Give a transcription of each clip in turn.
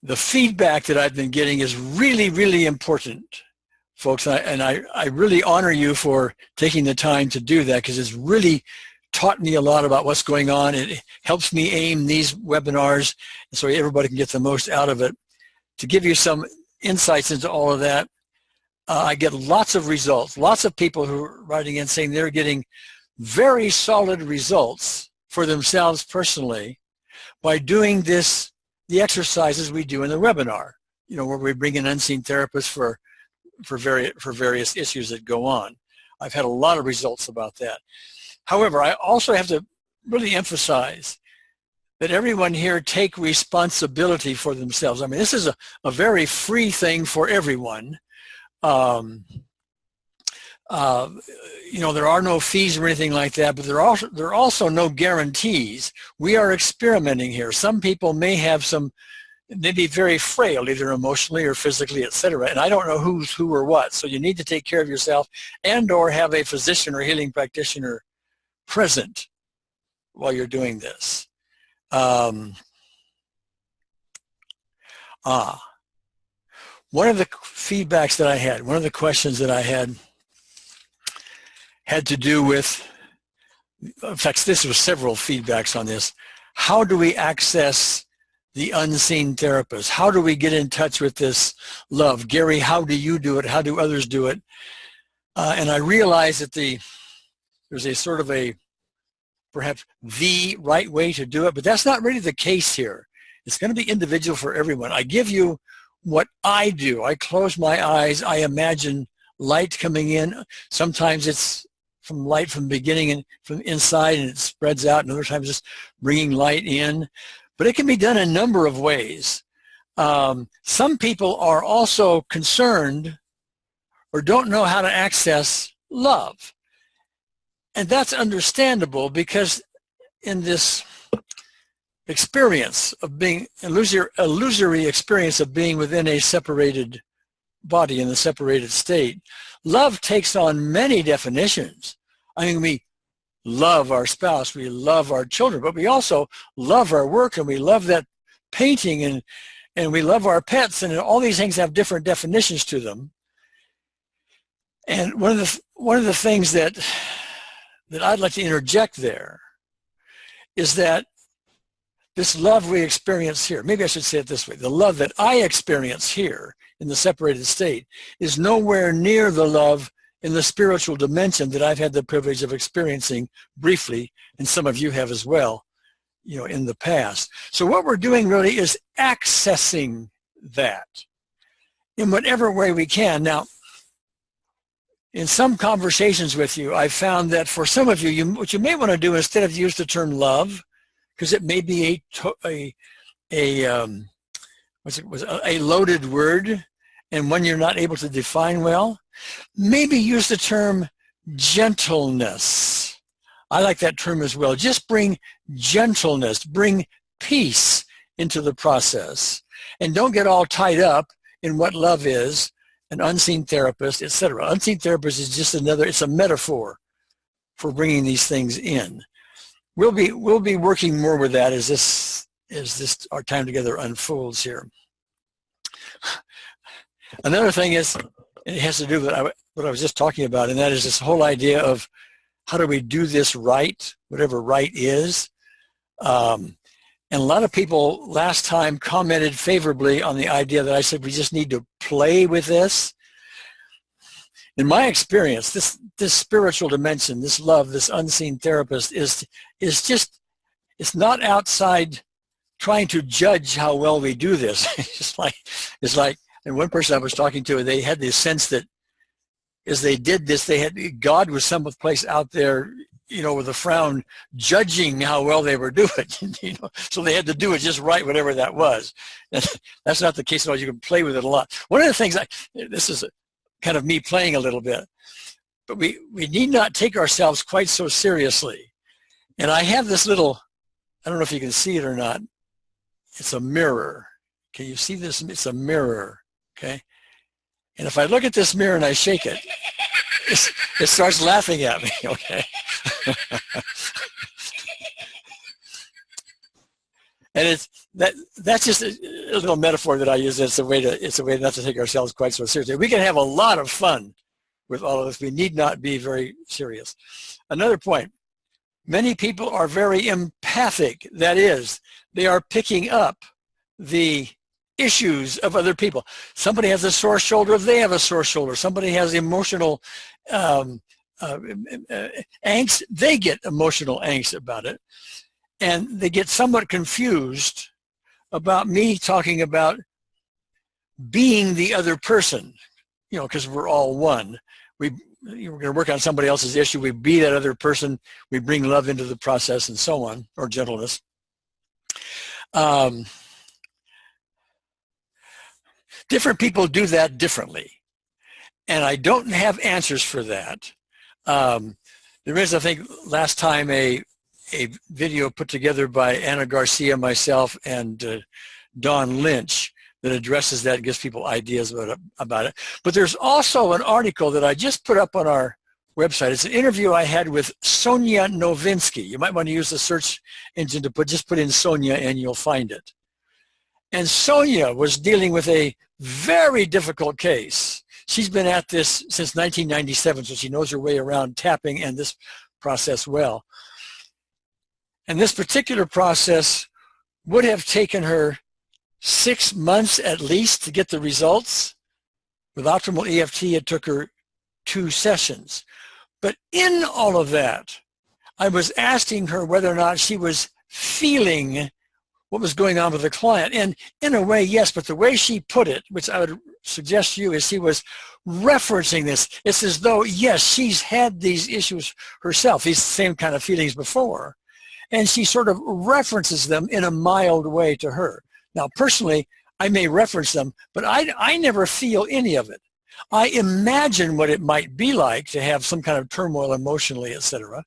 the feedback that I've been getting is really, really important, folks. And I really honor you for taking the time to do that, because it's really taught me a lot about what's going on. It helps me aim these webinars so everybody can get the most out of it. To give you some insights into all of that, I get lots of results, lots of people who are writing in saying they're getting very solid results for themselves personally by doing this, the exercises we do in the webinar, you know, where we bring in unseen therapists for various issues that go on. I've had a lot of results about that. However, I also have to really emphasize that everyone here take responsibility for themselves. I mean, this is a very free thing for everyone. You know, there are no fees or anything like that, but there are also no guarantees. We are experimenting here. Some people may have some, may be very frail, either emotionally or physically, etc. And I don't know who's who or what. So you need to take care of yourself, and or have a physician or healing practitioner present while you're doing this. One of the feedbacks that I had, one of the questions that I had to do with, in fact, this was several feedbacks on this. How do we access the unseen therapist? How do we get in touch with this love? Gary, how do you do it? How do others do it? And I realized that there's a sort of perhaps the right way to do it, but that's not really the case here. It's going to be individual for everyone. I give you what I do. I close my eyes. I imagine light coming in. Sometimes it's from light from the beginning and from inside, and it spreads out, and other times just bringing light in. But it can be done a number of ways. Some people are also concerned or don't know how to access love. And that's understandable, because in this experience of being, illusory experience of being within a separated body, in the separated state, love takes on many definitions. I mean, we love our spouse, we love our children, but we also love our work, and we love that painting, and we love our pets, and all these things have different definitions to them. And one of the things that I'd like to interject there is that this love we experience here, maybe I should say it this way, the love that I experience here in the separated state is nowhere near the love in the spiritual dimension that I've had the privilege of experiencing briefly, and some of you have as well, you know, in the past. So what we're doing really is accessing that in whatever way we can. Now, in some conversations with you, I found that for some of you, what you may want to do, instead of use the term love, because it may be a loaded word and one you're not able to define well, maybe use the term gentleness. I like that term as well. Just bring gentleness, bring peace into the process, and don't get all tied up in what love is, an unseen therapist, etc. Unseen therapist is just it's a metaphor for bringing these things in. We'll be working more with that as our time together unfolds here. Another thing is, it has to do with what I was just talking about, and that is this whole idea of how do we do this right, whatever right is. And a lot of people last time commented favorably on the idea that I said we just need to play with this. In my experience, this spiritual dimension, this love, this unseen therapist is just, it's not outside trying to judge how well we do this. It's like, and one person I was talking to, they had this sense that as they did this, God was someplace out there, you know, with a frown, judging how well they were doing, you know, so they had to do it just right, whatever that was. That's not the case at all. You can play with it a lot. One of the things, this is kind of me playing a little bit, but we need not take ourselves quite so seriously. And I have this little, I don't know if you can see it or not, it's a mirror. Can you see this? It's a mirror, okay? And if I look at this mirror and I shake it, it starts laughing at me, okay? And that's just a little metaphor that I use. It's a way not to take ourselves quite so seriously. We can have a lot of fun with all of this. We need not be very serious. Another point, many people are very empathic. That is, they are picking up the issues of other people. Somebody has a sore shoulder, they have a sore shoulder. Somebody has emotional angst, they get emotional angst about it. And they get somewhat confused about me talking about being the other person, you know, because we're all one. We're going to work on somebody else's issue. We be that other person. We bring love into the process and so on, or gentleness. Different people do that differently. And I don't have answers for that. There is, I think, last time a video put together by Anna Garcia, myself, and Dawn Lynch that addresses that and gives people ideas about it. But there's also an article that I just put up on our website. It's an interview I had with Sonia Novinsky. You might want to use the search engine to just put in Sonia and you'll find it. And Sonia was dealing with a very difficult case. She's been at this since 1997, so she knows her way around tapping and this process well. And this particular process would have taken her 6 months at least to get the results. With optimal EFT, it took her 2 sessions. But in all of that, I was asking her whether or not she was feeling what was going on with the client. And in a way, yes, but the way she put it, which I would suggest to you, is she was referencing this. It's as though, yes, she's had these issues herself, these same kind of feelings before. And she sort of references them in a mild way to her. Now, personally, I may reference them, but I never feel any of it. I imagine what it might be like to have some kind of turmoil emotionally, etc.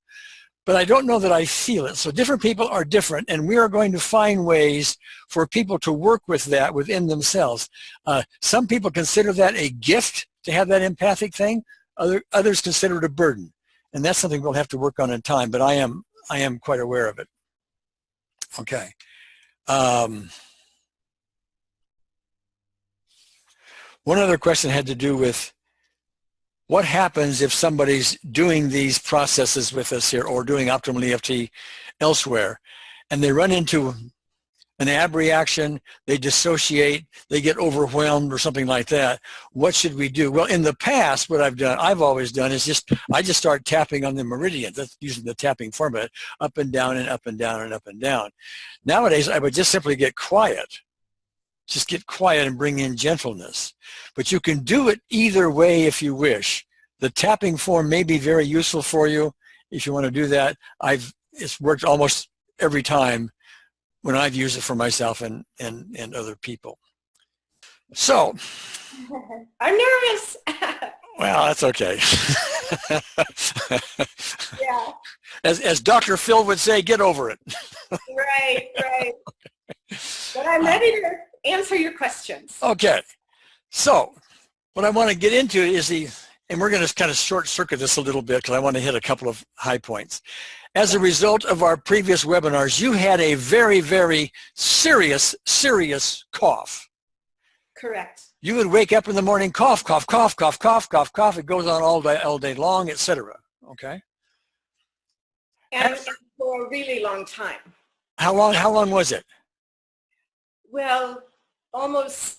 But I don't know that I feel it. So different people are different, and we are going to find ways for people to work with that within themselves. Some people consider that a gift to have that empathic thing. Others consider it a burden. And that's something we'll have to work on in time, but I am quite aware of it. Okay. One other question had to do with what happens if somebody's doing these processes with us here or doing optimal EFT elsewhere, and they run into an ab reaction, they dissociate, they get overwhelmed or something like that. What should we do? Well, in the past, what I've always done is I just start tapping on the meridians. That's using the tapping format, up and down and up and down and up and down. Nowadays, I would just simply get quiet. Just get quiet and bring in gentleness. But you can do it either way if you wish. The tapping form may be very useful for you if you want to do that. It's worked almost every time when I've used it for myself and other people. So. I'm nervous. Well, that's okay. Yeah. As Dr. Phil would say, get over it. Right. But I'm ready to answer your questions. Okay. So what I want to get into is and we're going to kind of short circuit this a little bit because I want to hit a couple of high points. As a result of our previous webinars, you had a very, very serious cough. Correct. You would wake up in the morning, cough, cough, cough, cough, cough, cough, cough. It goes on all day long, etc. Okay. And for a really long time. How long was it? Well, almost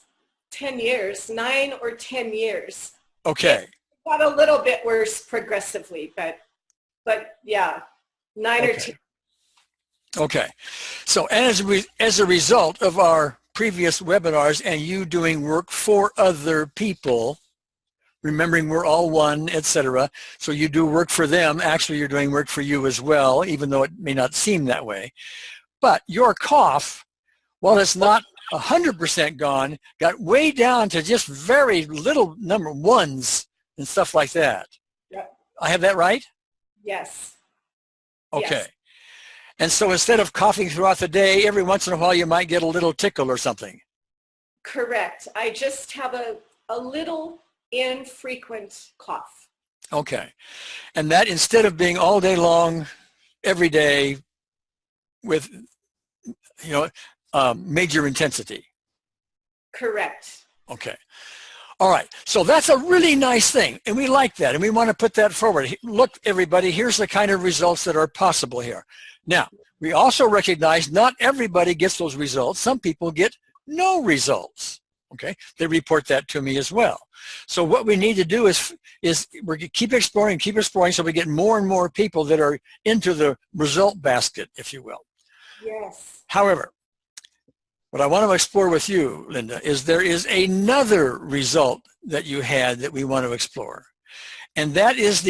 10 years, 9 or 10 years. Okay. It got a little bit worse progressively, but yeah, 9 or 10. Okay. So as a result of our previous webinars and you doing work for other people, remembering we're all one, etc. So you do work for them. Actually, you're doing work for you as well, even though it may not seem that way. But your cough, while it's not 100% gone, got way down to just very little number ones and stuff like that. Yep. I have that right? Yes. Okay. Yes. And so instead of coughing throughout the day, every once in a while you might get a little tickle or something. Correct. I just have a little infrequent cough. Okay. And that, instead of being all day long, every day with, major intensity. Correct. Okay. All right. So that's a really nice thing, and we like that, and we want to put that forward. Look, everybody, here's the kind of results that are possible here. Now, we also recognize not everybody gets those results. Some people get no results. Okay. They report that to me as well. So what we need to do is we keep exploring so we get more and more people that are into the result basket, if you will. Yes. However, what I want to explore with you, Linda, is there is another result that you had that we want to explore. And that is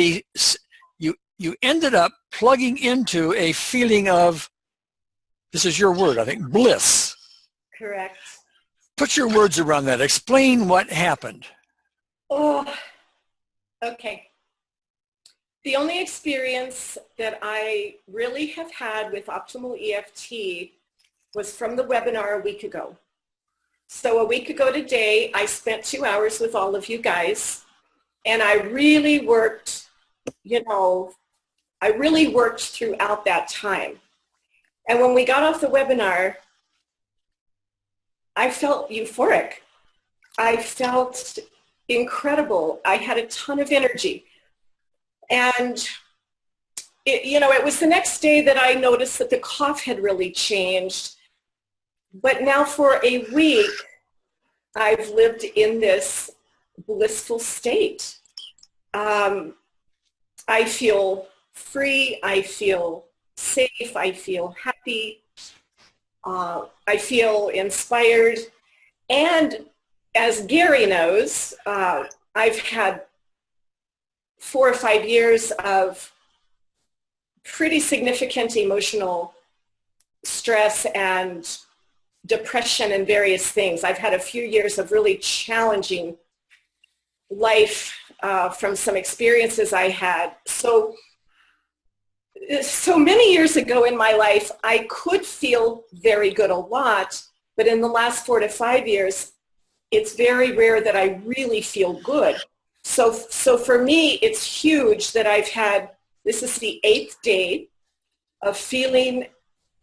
you ended up plugging into a feeling of, this is your word, I think, bliss. Correct. Put your words around that. Explain what happened. Oh, okay. The only experience that I really have had with optimal EFT was from the webinar a week ago. So a week ago today, I spent 2 hours with all of you guys, and I really worked, throughout that time. And when we got off the webinar, I felt euphoric. I felt incredible. I had a ton of energy. And it was the next day that I noticed that the cough had really changed. But now for a week, I've lived in this blissful state. I feel free. I feel safe. I feel happy. I feel inspired. And as Gary knows, I've had 4 or 5 years of pretty significant emotional stress and depression and various things. I've had a few years of really challenging life from some experiences I had. So many years ago in my life, I could feel very good a lot, but in the last 4 to 5 years, it's very rare that I really feel good. So for me, it's huge that this is the 8th day of feeling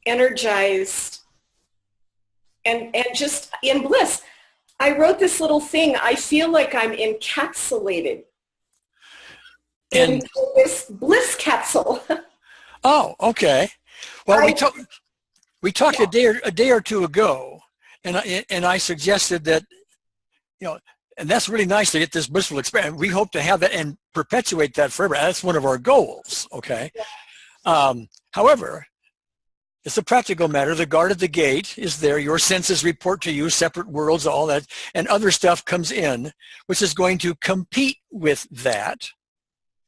energized and just in bliss. I wrote this little thing. I feel like I'm encapsulated in this bliss capsule. Oh, okay. Well, we talked a day or two ago, and I suggested that, and that's really nice to get this blissful experience. We hope to have that and perpetuate that forever. That's one of our goals. Okay. However, it's a practical matter. The guard at the gate is there. Your senses report to you, separate worlds, all that, and other stuff comes in, which is going to compete with that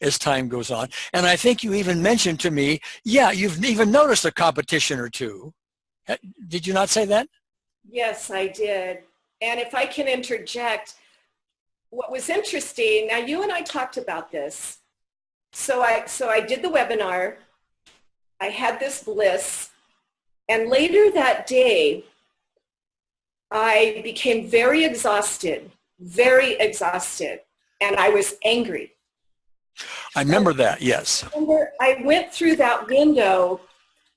as time goes on. And I think you even mentioned to me, you've even noticed a competition or two. Did you not say that? Yes, I did. And if I can interject, what was interesting, now you and I talked about this. So I did the webinar. I had this bliss. And later that day, I became very exhausted, and I was angry. I remember that, yes. I went through that window.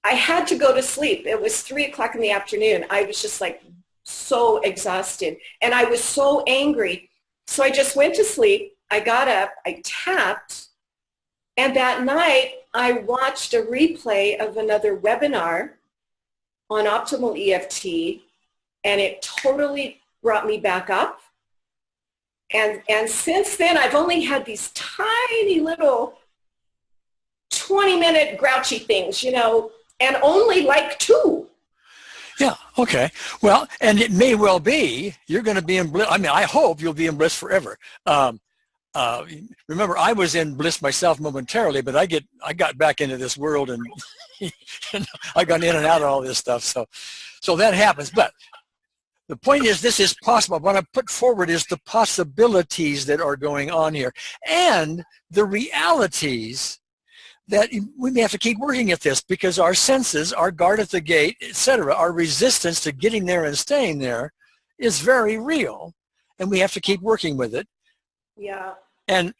I had to go to sleep. It was 3 o'clock in the afternoon. I was just like so exhausted, and I was so angry. So I just went to sleep. I got up, I tapped, and that night I watched a replay of another webinar on optimal EFT, and it totally brought me back up. And since then, I've only had these tiny little 20-minute grouchy things, and only like 2. Yeah, okay. Well, and it may well be you're going to be in bliss. I mean, I hope you'll be in bliss forever. Remember, I was in bliss myself momentarily, but I got back into this world, and I got in and out of all this stuff. So that happens. But the point is, this is possible. What I put forward is the possibilities that are going on here, and the realities that we may have to keep working at this, because our senses, our guard at the gate, etc., our resistance to getting there and staying there is very real, and we have to keep working with it. Yeah. And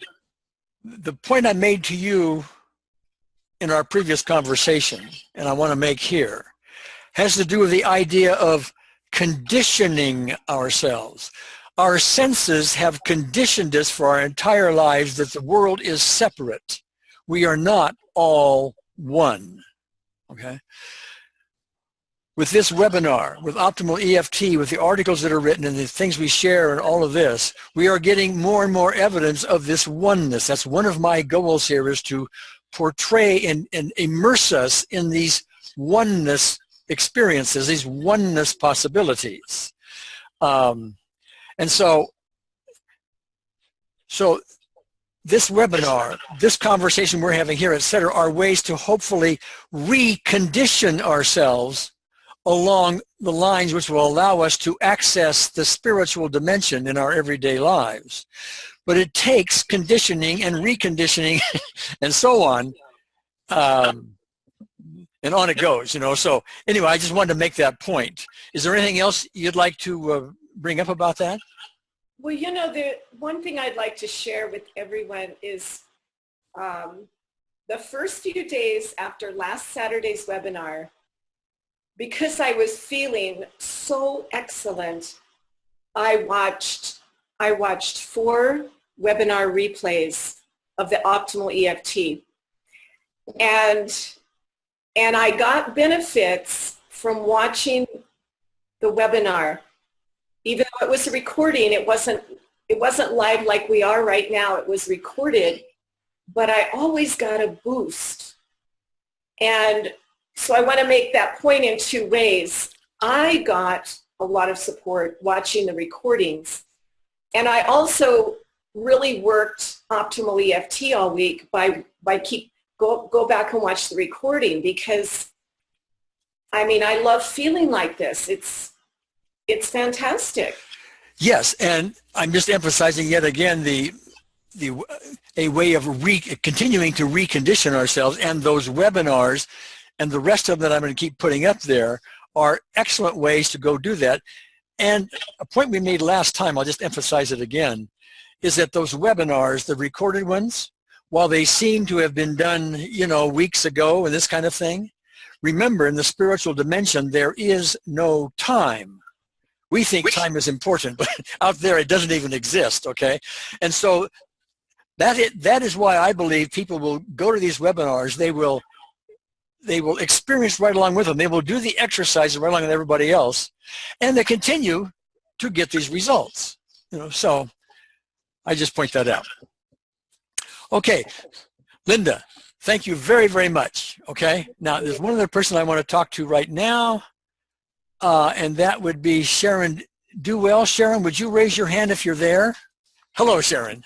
the point I made to you in our previous conversation, and I want to make here, has to do with the idea of conditioning ourselves. Our senses have conditioned us for our entire lives that the world is separate. We are not all one. Okay? With this webinar, with Optimal EFT, with the articles that are written and the things we share and all of this, we are getting more and more evidence of this oneness. That's one of my goals here, is to portray and immerse us in these oneness experiences, these oneness possibilities. And so this webinar, this conversation we're having here, etc., are ways to hopefully recondition ourselves along the lines which will allow us to access the spiritual dimension in our everyday lives. But it takes conditioning and reconditioning and so on, and on it goes, you know. So anyway, I just wanted to make that point. Is there anything else you'd like to bring up about that? Well, you know, the one thing I'd like to share with everyone is the first few days after last Saturday's webinar, because I was feeling so excellent, I watched 4 webinar replays of the Optimal EFT. And I got benefits from watching the webinar. Even though it was a recording, it wasn't live like we are right now. It was recorded, but I always got a boost. And so I want to make that point in 2 ways. I got a lot of support watching the recordings, and I also really worked Optimal EFT all week by go back and watch the recording, because I mean, I love feeling like this. It's fantastic. Yes, and I'm just emphasizing yet again a way of continuing to recondition ourselves, and those webinars and the rest of them that I'm going to keep putting up there are excellent ways to go do that. And a point we made last time, I'll just emphasize it again, is that those webinars, the recorded ones, while they seem to have been done, you know, weeks ago and this kind of thing, remember, in the spiritual dimension, there is no time. We think time is important, but out there it doesn't even exist, okay? And so that is why I believe people will go to these webinars. They will experience right along with them. They will do the exercises right along with everybody else, and they continue to get these results. You know, so I just point that out. Okay, Linda, thank you very, very much. Okay, now there's one other person I want to talk to right now, and that would be Sharon Dewell. Sharon, would you raise your hand if you're there? Hello, Sharon.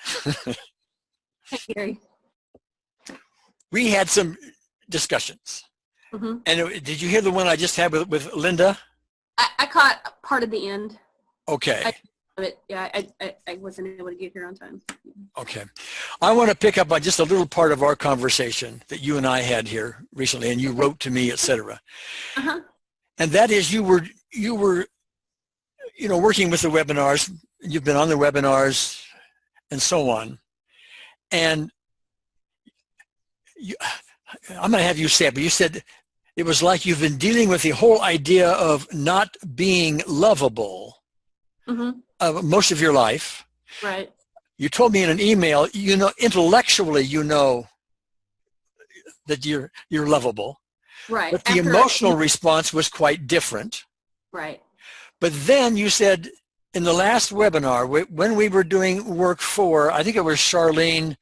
Hi, Gary. We had some discussions. Mm-hmm. And did you hear the one I just had with Linda? I caught part of the end. Okay. I wasn't able to get here on time. Okay. I want to pick up on just a little part of our conversation that you and I had here recently, and you wrote to me, etc. Uh-huh. And that is you were working with the webinars. You've been on the webinars and so on. And I'm going to have you say it, but you said it was like you've been dealing with the whole idea of not being lovable most of your life. Right. You told me in an email, intellectually, that you're lovable. Right. But the emotional response was quite different. Right. But then you said in the last webinar, when we were doing work for, I think it was Charlene,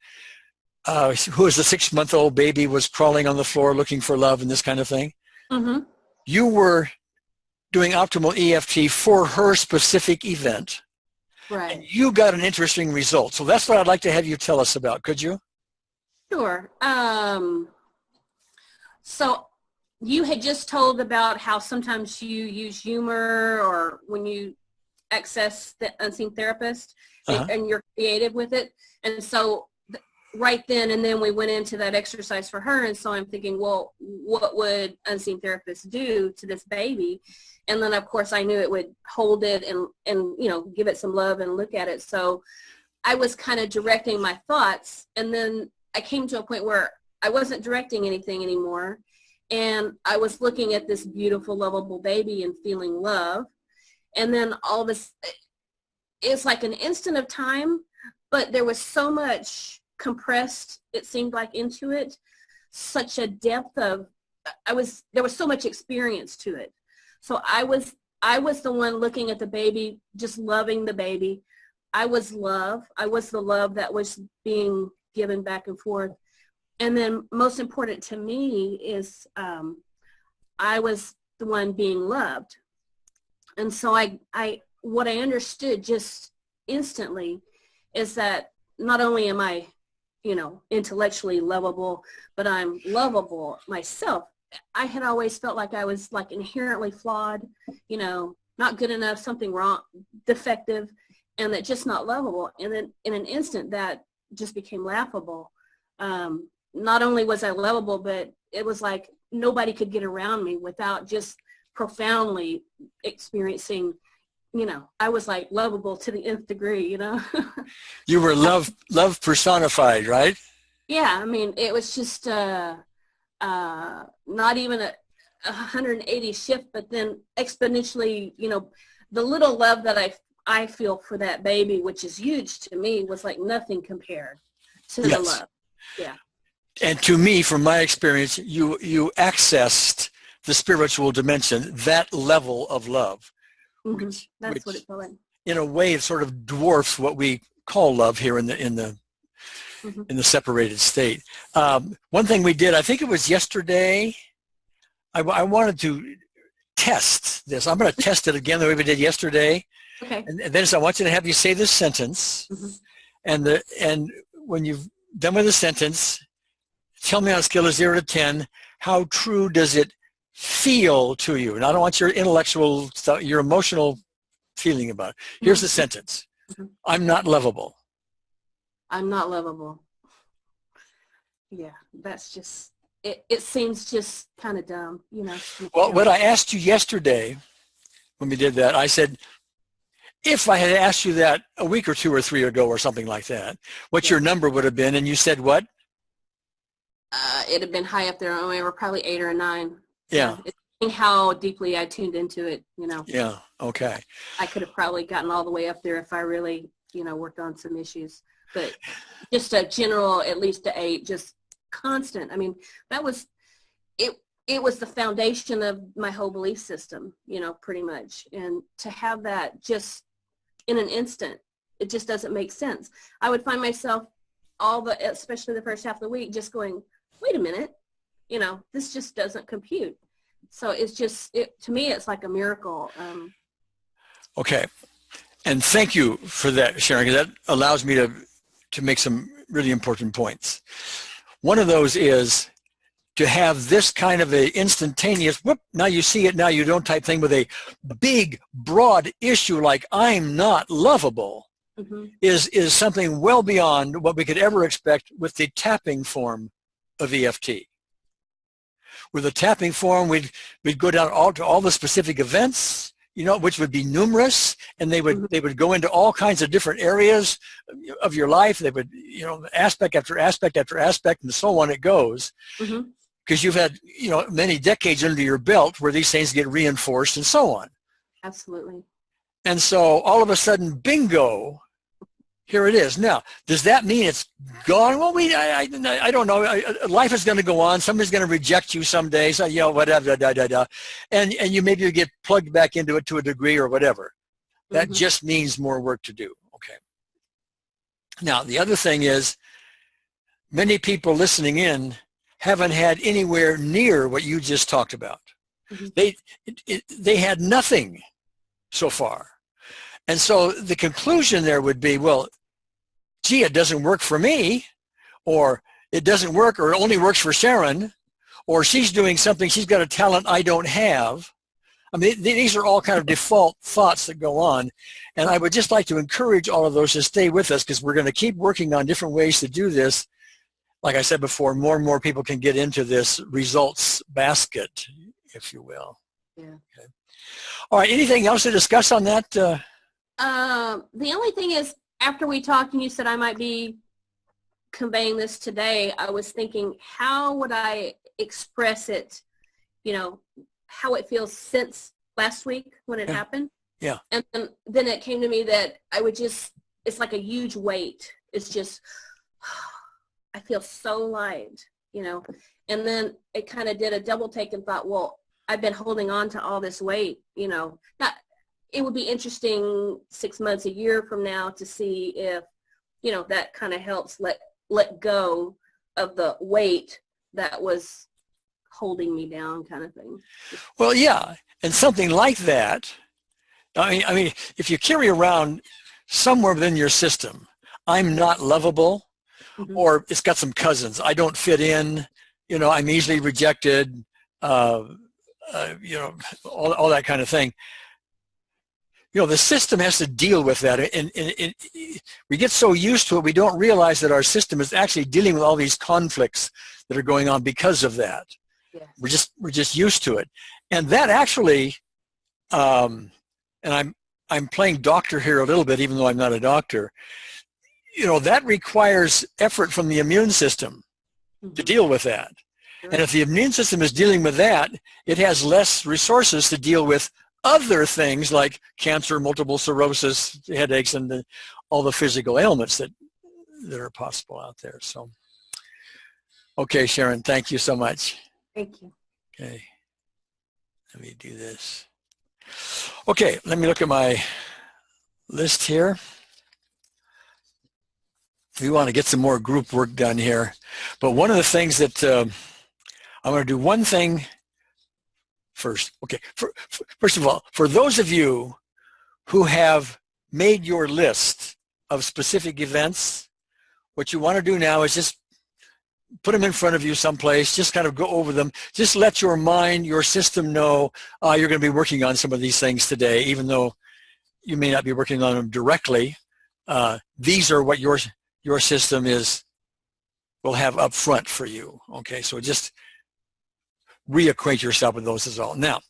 who was a 6-month-old baby, was crawling on the floor looking for love and this kind of thing. Mm-hmm. You were doing Optimal EFT for her specific event. Right. And you got an interesting result. So that's what I'd like to have you tell us about. Could you? Sure. So you had just told about how sometimes you use humor or when you access the unseen therapist and you're creative with it. And so right then and then we went into that exercise for her, and so I'm thinking, well, what would unseen therapists do to this baby? And then of course I knew it would hold it and give it some love and look at it. So I was kind of directing my thoughts, and then I came to a point where I wasn't directing anything anymore, And I was looking at this beautiful, lovable baby and feeling love. And then all of this, it's like an instant of time, but there was so much compressed, it seemed like, into it, such a depth of, there was so much experience to it. So I was the one looking at the baby, just loving the baby. I was love. I was the love that was being given back and forth. And then most important to me is I was the one being loved. And so what I understood just instantly is that not only am I, intellectually lovable, but I'm lovable myself. I had always felt like I was like inherently flawed, not good enough, something wrong, defective, and that just not lovable. And then in an instant that just became laughable. Not only was I lovable, but it was like nobody could get around me without just profoundly experiencing, I was like lovable to the nth degree, You were love personified, right? Yeah, I mean, it was just not even a 180 shift, but then exponentially, the little love that I feel for that baby, which is huge to me, was like nothing compared to the love. Yeah. And to me, from my experience, you accessed the spiritual dimension, that level of love. Mm-hmm. That's what it felt like. In a way, it sort of dwarfs what we call love here in the separated state. One thing we did, I think it was yesterday, I wanted to test this. I'm going to test it again the way we did yesterday. Okay. And then I want you to have you say this sentence, and when you've done with the sentence, tell me on a scale of 0 to 10, how true does it feel to you? And I don't want your intellectual stuff, your emotional feeling about it. Here's the sentence. I'm not lovable. I'm not lovable. Yeah, that's just, it seems just kind of dumb, Well, what I asked you yesterday when we did that, I said, if I had asked you that a week or 2 or 3 ago or something like that, what your number would have been, and you said what? It'd have been high up there. We were probably 8 or 9. Yeah. It's how deeply I tuned into it, Yeah, okay. I could have probably gotten all the way up there if I really, worked on some issues. But just a general, at least a 8, just constant. I mean, that was, it was the foundation of my whole belief system, pretty much. And to have that just in an instant, it just doesn't make sense. I would find myself especially the first half of the week, just going, wait a minute, this just doesn't compute. So it's just, to me, it's like a miracle. Okay. And thank you for that, Sharon, because that allows me to make some really important points. One of those is to have this kind of a instantaneous, whoop, now you see it, now you don't type thing with a big, broad issue like I'm not lovable is something well beyond what we could ever expect with the tapping form of EFT. With the tapping form, we'd go down to all the specific events, which would be numerous, and they would go into all kinds of different areas of your life. They would, aspect after aspect after aspect, and so on it goes. Because you've had, many decades under your belt where these things get reinforced and so on. Absolutely. And so all of a sudden, bingo, here it is. Now, does that mean it's gone? Well, I don't know. Life is going to go on. Somebody's going to reject you someday. So, whatever, and you maybe get plugged back into it to a degree or whatever. That just means more work to do. Okay. Now, the other thing is, many people listening in haven't had anywhere near what you just talked about. They had nothing so far. And so the conclusion there would be, well, gee, it doesn't work for me, or it doesn't work, or it only works for Sharon, or she's doing something, she's got a talent I don't have. I mean, these are all kind of default thoughts that go on. And I would just like to encourage all of those to stay with us, because we're going to keep working on different ways to do this. Like I said before, more and more people can get into this results basket, if you will. Yeah. Okay. All right. Anything else to discuss on that? The only thing is, after we talked and you said I might be conveying this today, I was thinking, how would I express it how it feels since last week when it happened. Yeah. And then it came to me that it's like a huge weight. It's just, I feel so light, and then it kind of did a double take and thought, well, I've been holding on to all this weight, that it would be interesting 6 months, a year from now to see if, that kind of helps let go of the weight that was holding me down, kind of thing. Well, yeah. And something like that, I mean, if you carry around somewhere within your system, I'm not lovable, or it's got some cousins, I don't fit in, I'm easily rejected, all that kind of thing. The system has to deal with that, and we get so used to it, we don't realize that our system is actually dealing with all these conflicts that are going on because of that. Yes. We're just used to it, and that actually, and I'm playing doctor here a little bit, even though I'm not a doctor. That requires effort from the immune system to deal with that. And if the immune system is dealing with that, it has less resources to deal with other things like cancer, multiple sclerosis, headaches, and all the physical ailments that are possible out there. So, okay, Sharon, thank you so much. Thank you. Okay, let me do this. Okay, let me look at my list here. We want to get some more group work done here. But one of the things that I'm going to do one thing first. Okay, first of all, for those of you who have made your list of specific events, what you want to do now is just put them in front of you someplace, just kind of go over them. Just let your mind, your system know you're going to be working on some of these things today, even though you may not be working on them directly. These are what your system will have up front for you. Okay, so just reacquaint yourself with those as well. Now,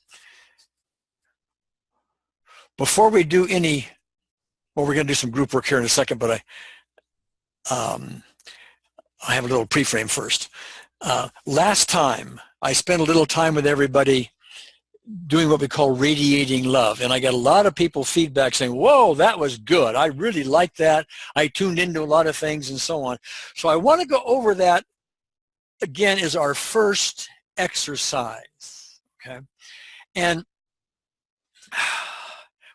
before we do we're going to do some group work here in a second, but I have a little pre-frame first. Last time, I spent a little time with everybody doing what we call radiating love, and I got a lot of people feedback saying, whoa, that was good. I really liked that. I tuned into a lot of things and so on. So I want to go over that again as our first exercise, okay? And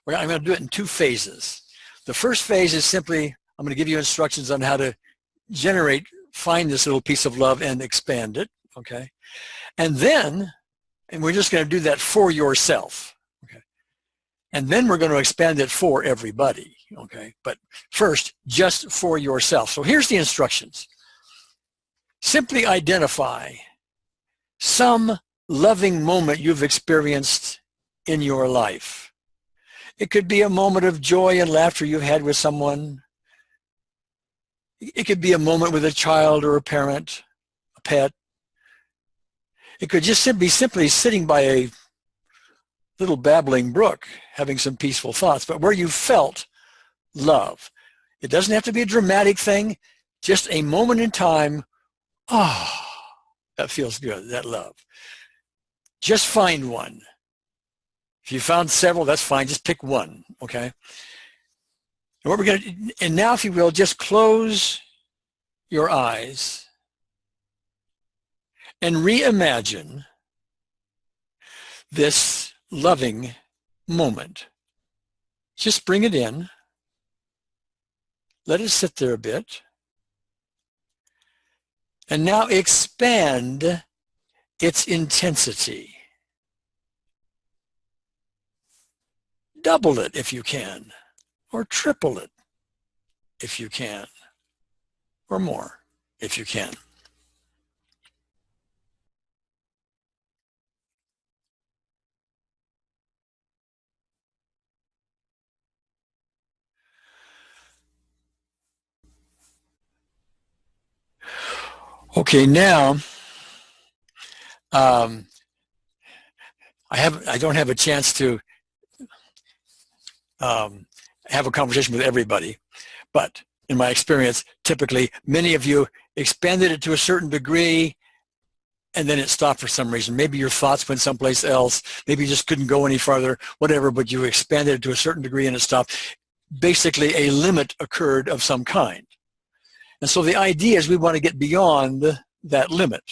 I'm going to do it in 2 phases. The first phase is simply, I'm going to give you instructions on how to find this little piece of love and expand it, okay? And we're just going to do that for yourself, okay? And then we're going to expand it for everybody, okay? But first, just for yourself. So here's the instructions. Simply identify some loving moment you've experienced in your life. It could be a moment of joy and laughter you've had with someone. It could be a moment with a child or a parent, a pet. It could just be simply sitting by a little babbling brook, having some peaceful thoughts, but where you felt love. It doesn't have to be a dramatic thing, just a moment in time. Oh, that feels good, that love. Just find one. If you found several, that's fine. Just pick one, okay? And now, if you will, just close your eyes and reimagine this loving moment. Just bring it in. Let it sit there a bit. And now expand its intensity. Double it if you can, or triple it if you can, or more if you can. Okay, now I don't have a chance to have a conversation with everybody, but in my experience, typically many of you expanded it to a certain degree and then it stopped for some reason. Maybe your thoughts went someplace else. Maybe you just couldn't go any farther, whatever, but you expanded it to a certain degree and it stopped. Basically, a limit occurred of some kind. And so the idea is we want to get beyond that limit.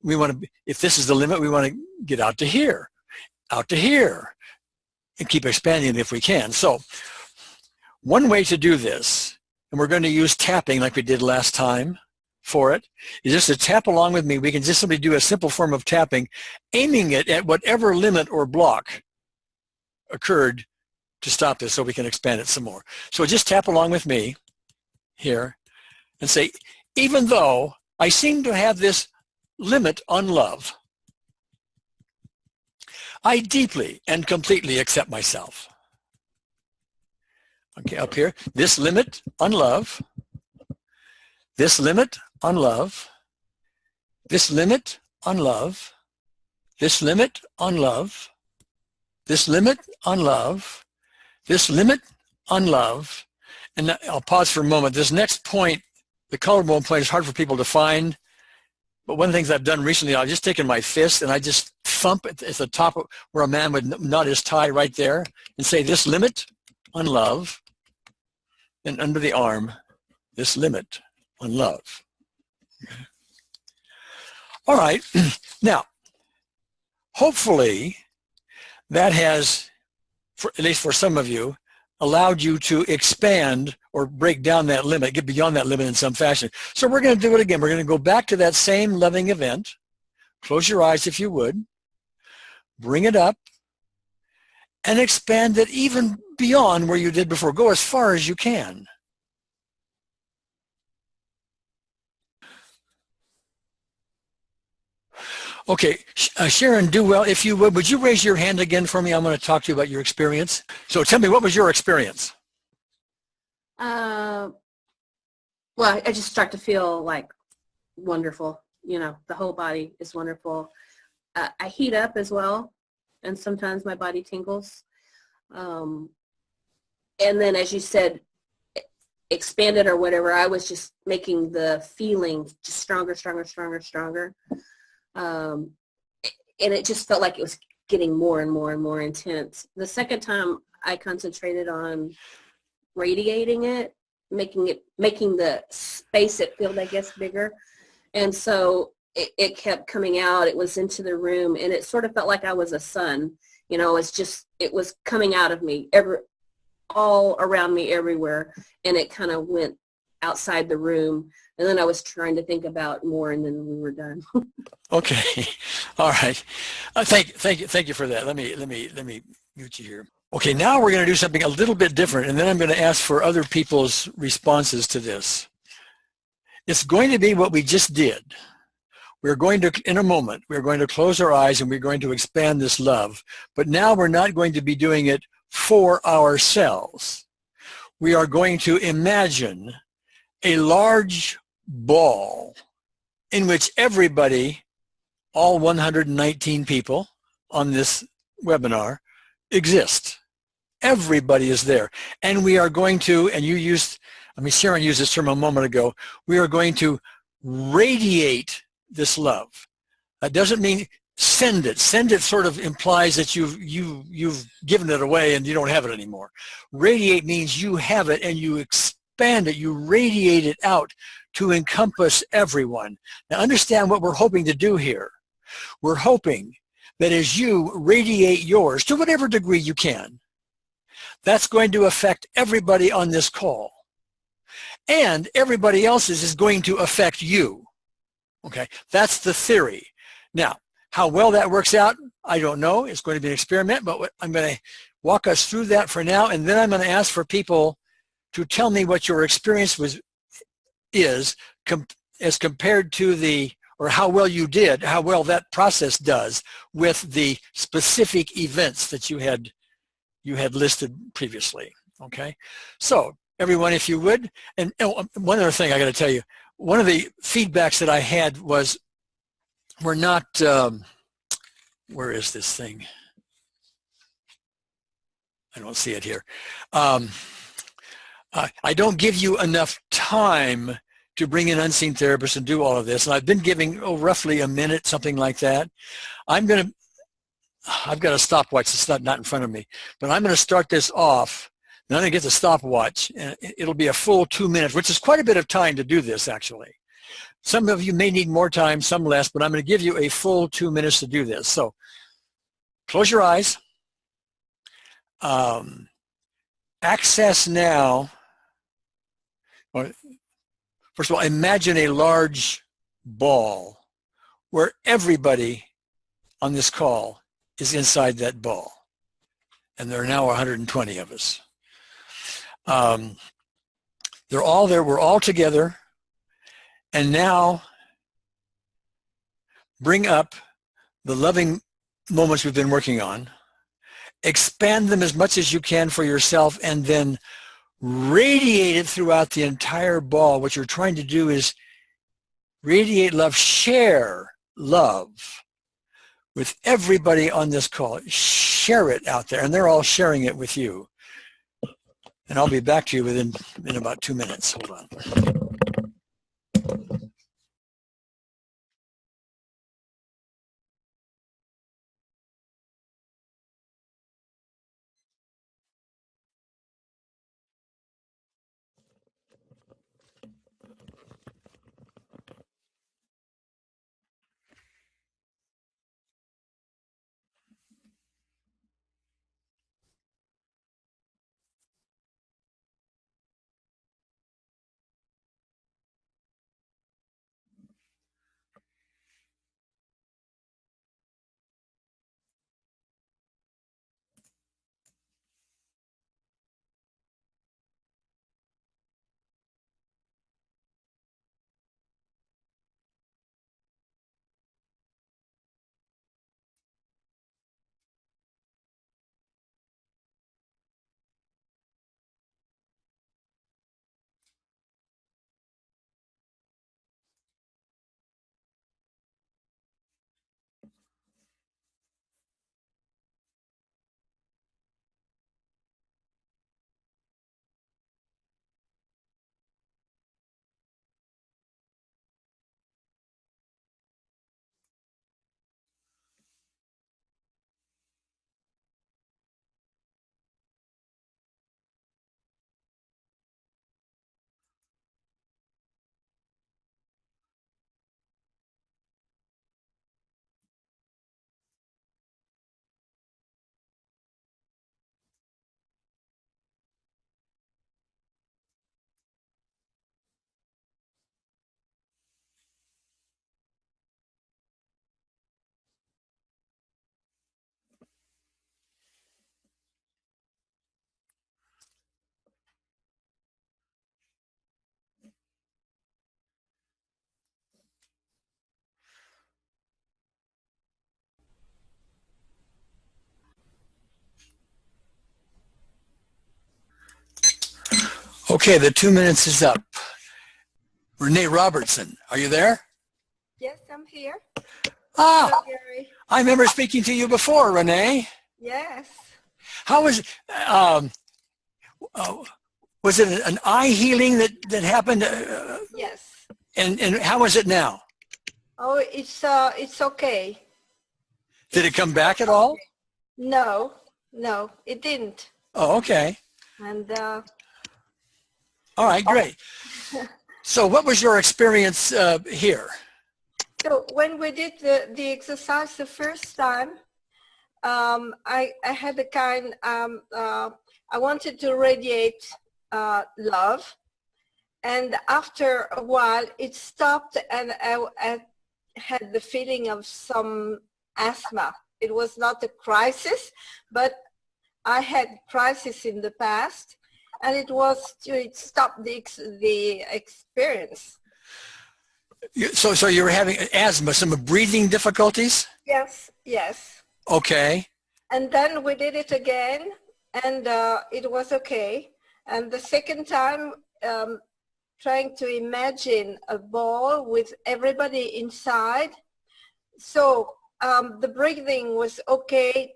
We want to, if this is the limit, we want to get out to here, and keep expanding it if we can. So one way to do this, and we're going to use tapping like we did last time for it, is just to tap along with me. We can just simply do a simple form of tapping, aiming it at whatever limit or block occurred to stop this so we can expand it some more. So just tap along with me here and say, even though I seem to have this limit on love, I deeply and completely accept myself. Okay, up here, this limit on love, this limit on love, this limit on love, this limit on love, this limit on love, this limit on love, and I'll pause for a moment. This next point, the collarbone point, is hard for people to find, but one of the things I've done recently, I've just taken my fist and I just thump at the top of where a man would knot his tie right there and say, this limit on love, and under the arm, this limit on love. Okay. All right, now, hopefully that has, at least for some of you, allowed you to expand or break down that limit, get beyond that limit in some fashion. So we're going to do it again. We're going to go back to that same loving event. Close your eyes if you would. Bring it up and expand it even beyond where you did before. Go as far as you can. Okay, Sharon Dewell, if you would you raise your hand again for me? I'm going to talk to you about your experience. So tell me, what was your experience? Well, I just start to feel like wonderful. You know, the whole body is wonderful. I heat up as well, and sometimes my body tingles. And then, as you said, expanded or whatever, I was just making the feeling just stronger, stronger, stronger, stronger. And it just felt like it was getting more and more and more intense. The second time I concentrated on radiating it, making the space it filled, I guess, bigger. And so it kept coming out. It was into the room, and it sort of felt like I was a sun. You know, it was coming out of me, all around me, everywhere, and it kind of went outside the room. And then I was trying to think about more, and then we were done. Okay, all right. Thank you for that. Let me mute you here. Okay, now we're going to do something a little bit different, and then I'm going to ask for other people's responses to this. It's going to be what we just did. We're going to, in a moment, we're going to close our eyes and we're going to expand this love. But now we're not going to be doing it for ourselves. We are going to imagine a large ball in which everybody, all 119 people on this webinar, exist. Everybody is there. And we are going to, and Sharon used this term a moment ago, we are going to radiate this love. That doesn't mean send it. Send it sort of implies that you've given it away and you don't have it anymore. Radiate means you have it and you expand it, you radiate it out to encompass everyone. Now understand what we're hoping to do here. We're hoping that as you radiate yours to whatever degree you can, that's going to affect everybody on this call. And everybody else's is going to affect you. Okay, that's the theory. Now, how well that works out, I don't know. It's going to be an experiment, but I'm going to walk us through that for now, and then I'm going to ask for people to tell me what your experience is as compared to or how well you did, how well that process does with the specific events that you had listed previously. Okay, so everyone, if you would, and one other thing I got to tell you, one of the feedbacks that I had was we're not, where is this thing? I don't see it here. I don't give you enough time to bring in unseen therapists and do all of this. And I've been giving roughly a minute, something like that. I've got a stopwatch. It's not in front of me, but I'm going to start this off. And I'm going to get the stopwatch, and it'll be a full 2 minutes, which is quite a bit of time to do this, actually. Some of you may need more time, some less, but I'm going to give you a full 2 minutes to do this. So close your eyes. Access now, or first of all, imagine a large ball where everybody on this call is inside that ball. And there are now 120 of us. They're all there. We're all together. And now bring up the loving moments we've been working on. Expand them as much as you can for yourself, and then radiate it throughout the entire ball. What you're trying to do is radiate love, share love with everybody on this call. Share it out there, and they're all sharing it with you. And I'll be back to you in about 2 minutes. Hold on. Okay, the 2 minutes is up. Renee Robertson, are you there? Yes, I'm here. Ah, Hello, Gary. I remember speaking to you before, Renee. Yes. How was it an eye healing that happened? Yes. And how is it now? Oh, it's okay. Did it come back at all? No, it didn't. Oh, okay. And all right, great. So what was your experience here? so when we did the exercise the first time, I had a kind, I wanted to radiate love. And after a while, it stopped, and I had the feeling of some asthma. It was not a crisis, but I had crisis in the past, and it stopped the experience. So you were having asthma, some breathing difficulties? Yes, yes. Okay. And then we did it again, and it was okay. And the second time, trying to imagine a ball with everybody inside. So the breathing was okay.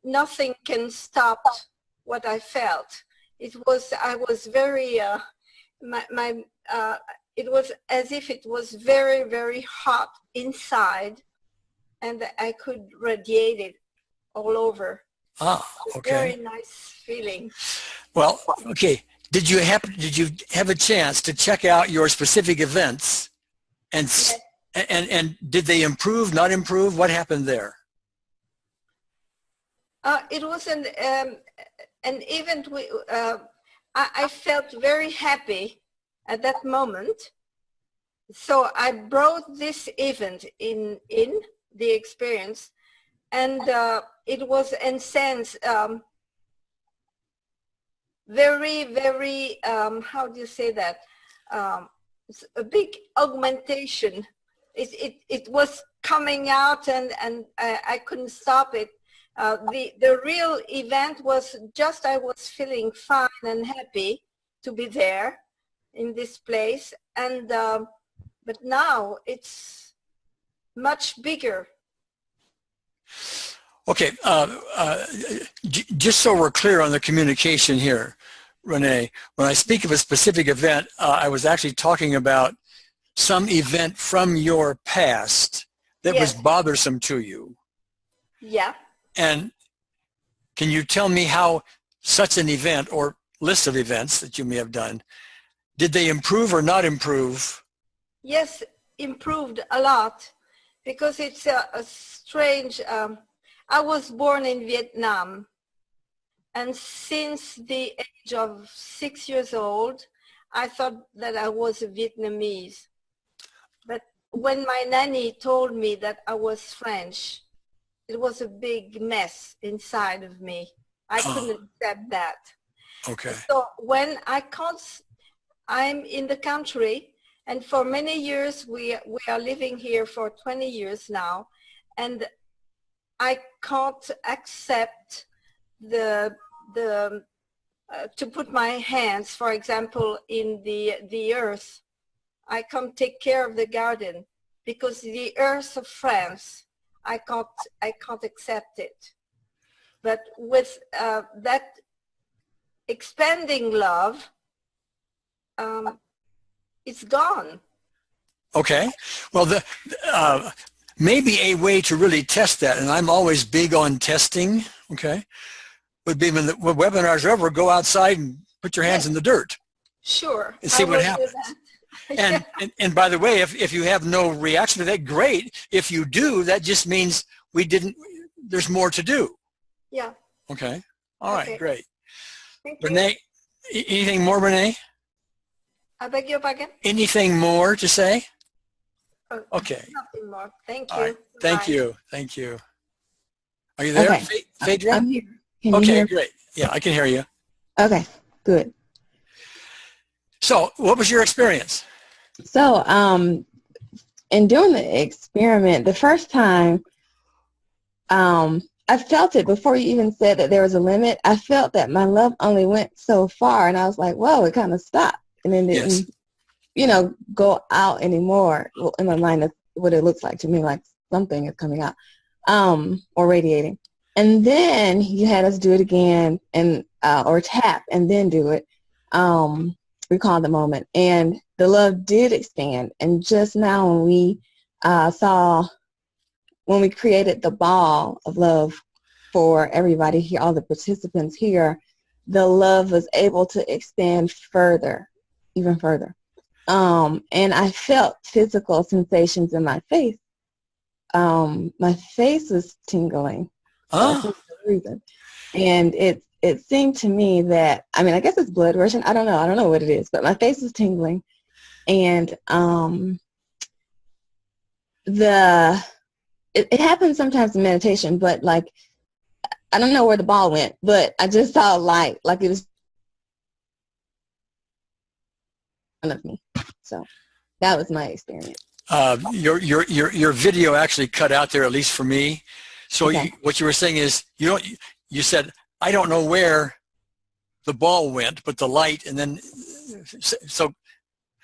Nothing can stop what I felt. I was very it was as if it was very, very hot inside, and I could radiate it all over. Ah, okay. Very nice feeling. Well, okay. Did you have a chance to check out your specific events, and Yes. and did they improve, not improve? What happened there? It was an event. I felt very happy at that moment. So I brought this event in the experience, and it was in sense very, very, how do you say that? A big augmentation. It was coming out, and I couldn't stop it. The real event was just I was feeling fine and happy to be there in this place, and but now it's much bigger. Okay, just so we're clear on the communication here, Renee, when I speak of a specific event, I was actually talking about some event from your past that Yes. was bothersome to you. Yeah. And can you tell me how such an event or list of events that you may have done, did they improve or not improve? Yes, improved a lot, because it's a strange, I was born in Vietnam, and since the age of 6 years old, I thought that I was a Vietnamese. But when my nanny told me that I was French, it was a big mess inside of me. I couldn't accept that. Okay. So when I'm in the country, and for many years, we are living here for 20 years now, and I can't accept to put my hands, for example, in the earth. I can't take care of the garden, because the earth of France, I can't accept it. But with that expanding love, it's gone. Okay. Well, maybe a way to really test that, and I'm always big on testing, okay, would be when the webinar's are over, go outside and put your hands in the dirt. Sure. And see I what will do happens. that. And by the way, if you have no reaction to that, great. If you do, that just means there's more to do. Yeah. Okay. All right, Okay. great. Thank you. Renee, anything more, Renee? I beg your pardon? Anything more to say? Oh, Okay. nothing more. Thank All you. right. Thank Bye. you. Thank you. Are you there, Okay. Phaedra? I'm here. Can you Okay, hear? great. Yeah, I can hear you. Okay, good. So, what was your experience? So, in doing the experiment, the first time, I felt it before you even said that there was a limit. I felt that my love only went so far, and I was like, whoa, it kind of stopped. And then didn't, Yes. go out anymore. Well, in my mind, that's what it looks like to me, like something is coming out, or radiating. And then you had us do it again, and or tap and then do it. Recall the moment, and the love did expand. And just now, when we when we created the ball of love for everybody here, all the participants here, the love was able to expand further, even further. And I felt physical sensations in my face. My face was tingling for some reason. And it seemed to me that, I mean, I guess it's blood rushing. I don't know what it is, but my face was tingling. And it happens sometimes in meditation, but like, I don't know where the ball went, but I just saw a light, like it was in front of me. So that was my experience. Your video actually cut out there, at least for me. So Okay. what you were saying is you said, I don't know where the ball went, but the light, and then, so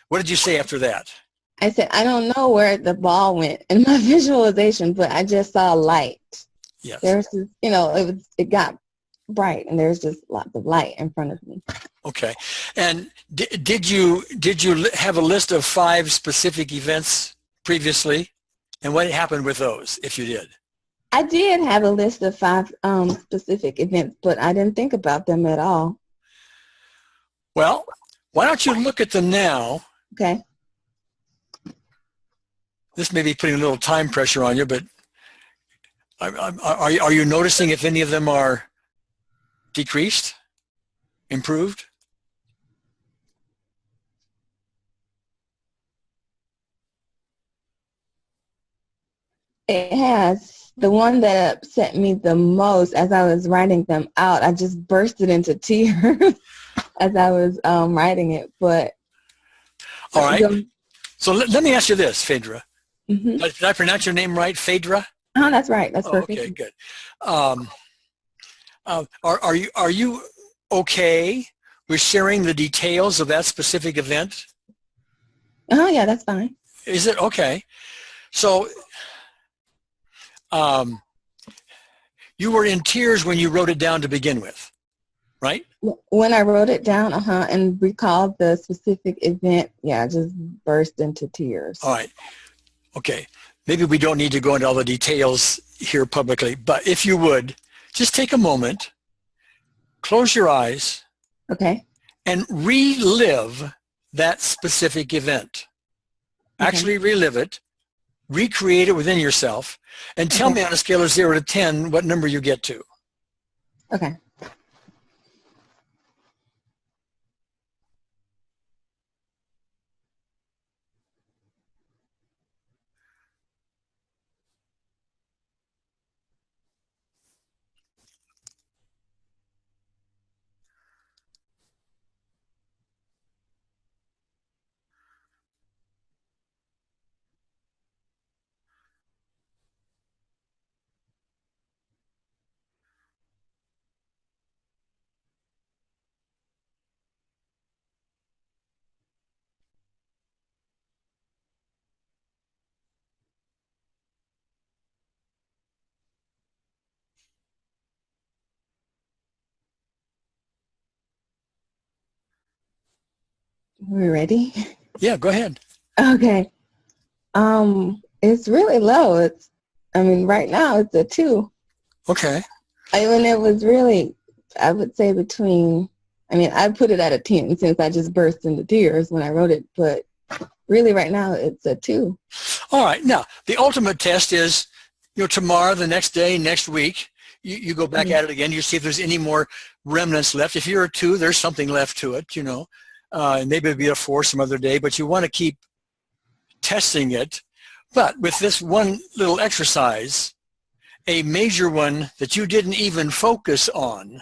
what did you say after that? I said, I don't know where the ball went in my visualization, but I just saw light. Yes. There's this, it got bright, and there's just lots of light in front of me. Okay. And did you have a list of 5 specific events previously? And what happened with those, if you did? I did have a list of 5 specific events, but I didn't think about them at all. Well, why don't you look at them now? Okay. This may be putting a little time pressure on you, but are you noticing if any of them are decreased, improved? It has. The one that upset me the most as I was writing them out, I just bursted into tears as I was writing it. But all right. So let me ask you this, Phaedra. Mm-hmm. Did I pronounce your name right, Phaedra? Oh, that's right. That's perfect. Okay, good. Are you okay with sharing the details of that specific event? Oh, yeah, that's fine. Is it okay? So you were in tears when you wrote it down to begin with, right? When I wrote it down, and recalled the specific event, yeah, I just burst into tears. All right. Okay. Maybe we don't need to go into all the details here publicly, but if you would, just take a moment, close your eyes, okay, and relive that specific event. Okay. Actually relive it, recreate it within yourself, and tell me on a scale of 0 to 10 what number you get to. Okay. We're ready? Yeah, go ahead. Okay. It's really low. Right now it's a 2. Okay. It was really, I would say I put it at a 10 since I just burst into tears when I wrote it, but really right now it's a 2. All right. Now, the ultimate test is, tomorrow, the next day, next week, you go back at it again. You see if there's any more remnants left. If you're a 2, there's something left to it, and maybe it'll be a 4 some other day, but you want to keep testing it. But with this one little exercise, a major one that you didn't even focus on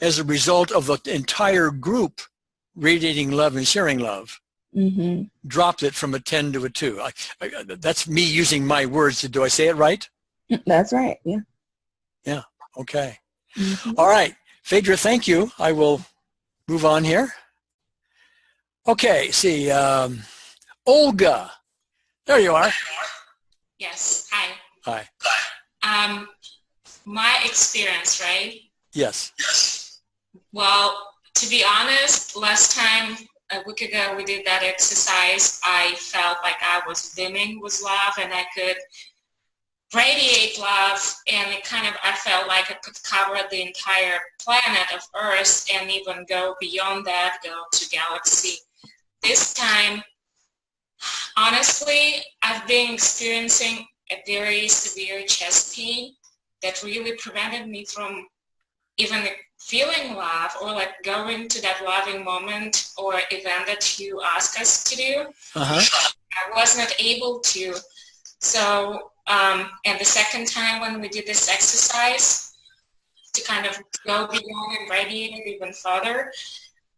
as a result of the entire group radiating love and sharing love, dropped it from a 10 to a 2. That's me using my words. Do I say it right? That's right, yeah. Yeah, okay. All right, Phaedra, thank you. I will move on here. Okay, see, Olga. There you are. Yes, hi. Hi. My experience, right? Yes. Well, to be honest, last time, a week ago, we did that exercise. I felt like I was beaming with love and I could radiate love, and I felt like I could cover the entire planet of Earth and even go beyond that, go to galaxy. This time, honestly, I've been experiencing a very severe chest pain that really prevented me from even feeling love or like going to that loving moment or event that you ask us to do. I was not able to. So, and the second time when we did this exercise to kind of go beyond and radiate it even further,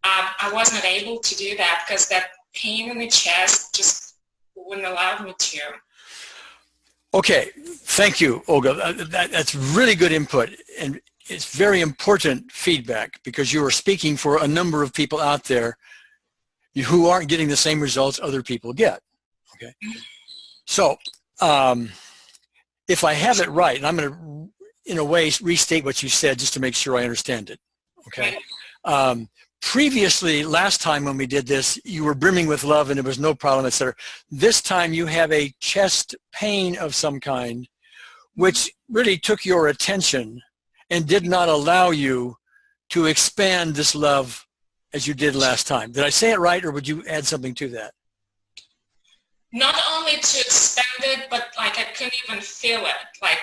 I was not able to do that because that pain in the chest just wouldn't allow me to. Okay, thank you, Olga. That's really good input, and it's very important feedback because you are speaking for a number of people out there who aren't getting the same results other people get. Okay, so if I have it right, and I'm going to, in a way, restate what you said just to make sure I understand it. Okay, previously, last time when we did this, you were brimming with love and there was no problem, etc. This time you have a chest pain of some kind, which really took your attention and did not allow you to expand this love as you did last time. Did I say it right, or would you add something to that? Not only to expand it, but like I couldn't even feel it. Like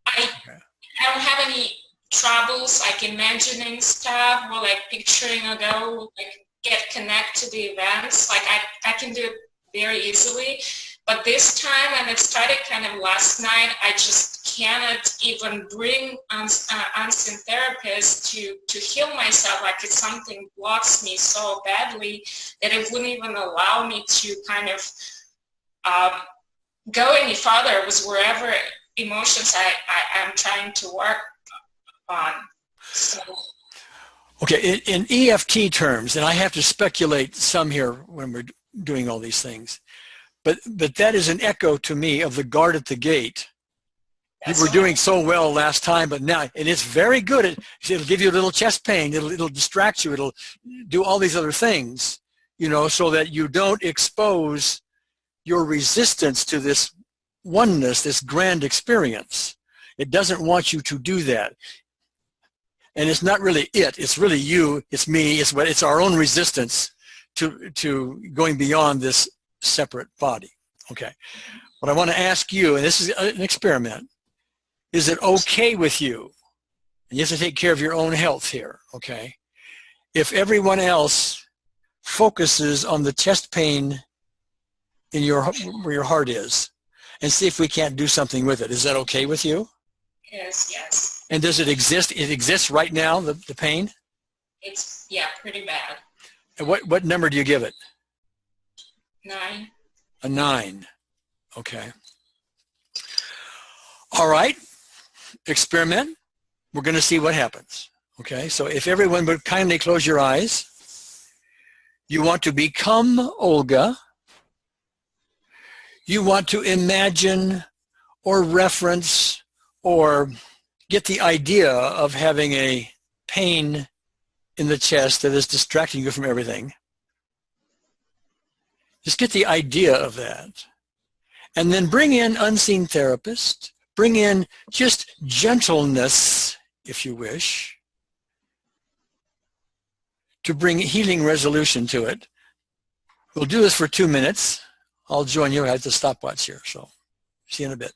I don't have any troubles like imagining stuff or like picturing or go like get connect to the events. Like I can do it very easily. But this time, and it started kind of last night, I just cannot even bring unseen therapists to heal myself. Like if something blocks me so badly that it wouldn't even allow me to kind of go any further with wherever emotions I am trying to work on. So. Okay, in EFT terms, and I have to speculate some here when we're doing all these things, but that is an echo to me of the guard at the gate. You were doing so well last time, but now, and it's very good. It'll give you a little chest pain. It'll distract you. It'll do all these other things, you know, so that you don't expose your resistance to this oneness, this grand experience. It doesn't want you to do that. And it's not really it. It's really you. It's me. It's our own resistance to going beyond this separate body. Okay. What I want to ask you, and this is an experiment, is it okay with you, and you have to take care of your own health here, okay, if everyone else focuses on the chest pain in where your heart is, and see if we can't do something with it? Is that okay with you? Yes, yes. And does it exist? It exists right now, the pain? It's, yeah, pretty bad. And what number do you give it? 9. A 9. Okay. All right. Experiment. We're going to see what happens. Okay. So if everyone would kindly close your eyes. You want to become Olga. You want to imagine or reference or get the idea of having a pain in the chest that is distracting you from everything. Just get the idea of that. And then bring in unseen therapist. Bring in just gentleness, if you wish, to bring healing resolution to it. We'll do this for 2 minutes. I'll join you. I have the stopwatch here, so see you in a bit.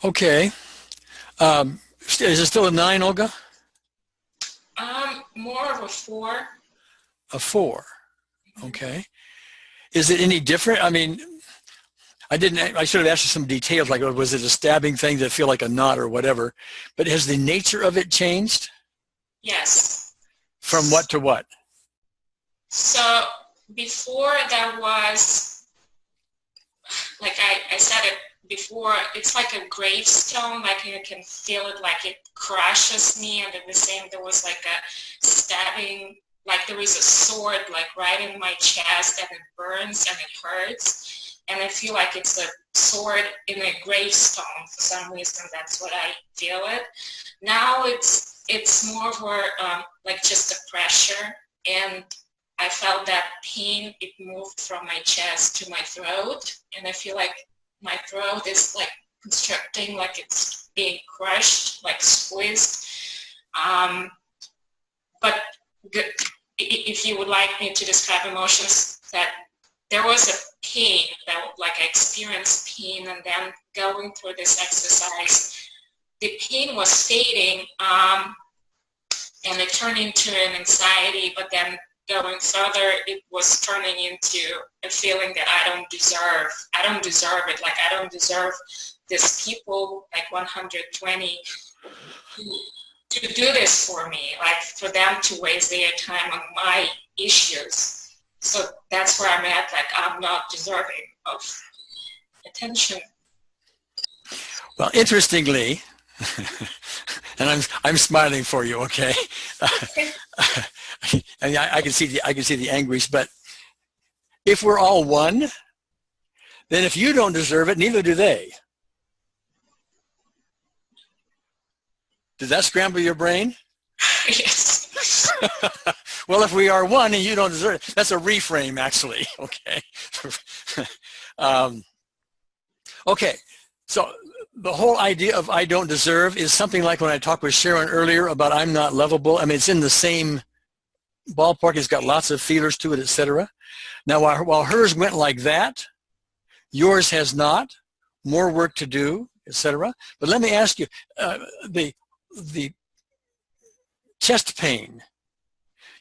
Okay. Is it still a 9, Olga? More of a 4. a 4. Okay. Is it any different? I mean, I should have asked you some details, like was it a stabbing thing that feel like a knot or whatever, but has the nature of it changed? Yes. From what to what? So before there was, like I said it before, it's like a gravestone, like you can feel it, like it crushes me, and at the same there was like a stabbing, like there is a sword like right in my chest, and it burns and it hurts, and I feel like it's a sword in a gravestone for some reason. That's what I feel it. Now it's more for like just a pressure, and I felt that pain, it moved from my chest to my throat, and I feel like my throat is like constricting, like it's being crushed, like squeezed. But if you would like me to describe emotions, that there was a pain, that like I experienced pain, and then going through this exercise, the pain was fading, and it turned into an anxiety, but then going further, it was turning into a feeling that I don't deserve it. Like I don't deserve these people, like 120, to do this for me, like for them to waste their time on my issues. So that's where I'm at, like I'm not deserving of attention. Well, interestingly, and I'm smiling for you, okay? I can see the anguish, but if we're all one, then if you don't deserve it, neither do they. Did that scramble your brain? Yes. Well, if we are one and you don't deserve it, that's a reframe, actually. Okay. Okay. So the whole idea of I don't deserve is something like when I talked with Sharon earlier about I'm not lovable. I mean, it's in the same ballpark. It's got lots of feelers to it, etc. Now, while hers went like that, yours has not. More work to do, etc. But let me ask you, the chest pain.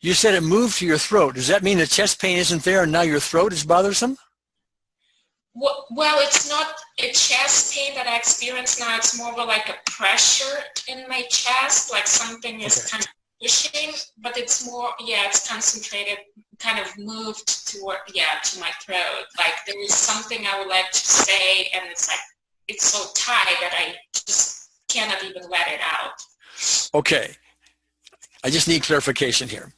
You said it moved to your throat. Does that mean the chest pain isn't there and now your throat is bothersome? Well, it's not a chest pain that I experience now. It's more of like a pressure in my chest, like something is kind of pushing, but it's more, it's concentrated, kind of moved toward, to my throat. Like there is something I would like to say, and it's like, it's so tight that I just cannot even let it out. Okay. I just need clarification here.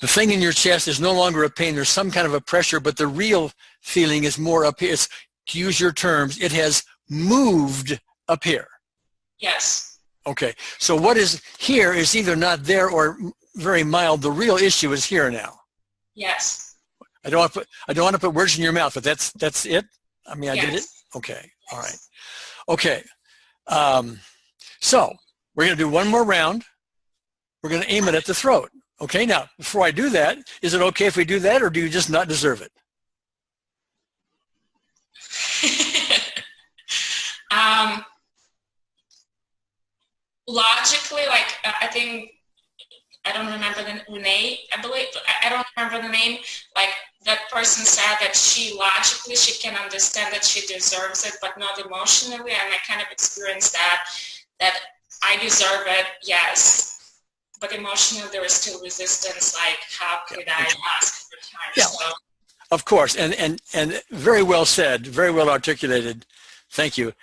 The thing in your chest is no longer a pain. There's some kind of a pressure, but the real feeling is more up here. It's, to use your terms, it has moved up here. Yes. Okay. So what is here is either not there or very mild. The real issue is here now. Yes. I don't want to put words in your mouth, but that's it. I mean, I did it. Okay. All right. Okay. So we're going to do one more round. We're going to aim it at the throat. Okay, now, before I do that, is it okay if we do that, or do you just not deserve it? Logically, like, I think, I don't remember Renee, I believe, I don't remember the name, like, that person said that logically, she can understand that she deserves it, but not emotionally, and I kind of experienced that I deserve it, yes. But emotionally, there is still resistance. Like, how could I ask for time? Yeah, so, of course, and very well said, very well articulated. Thank you.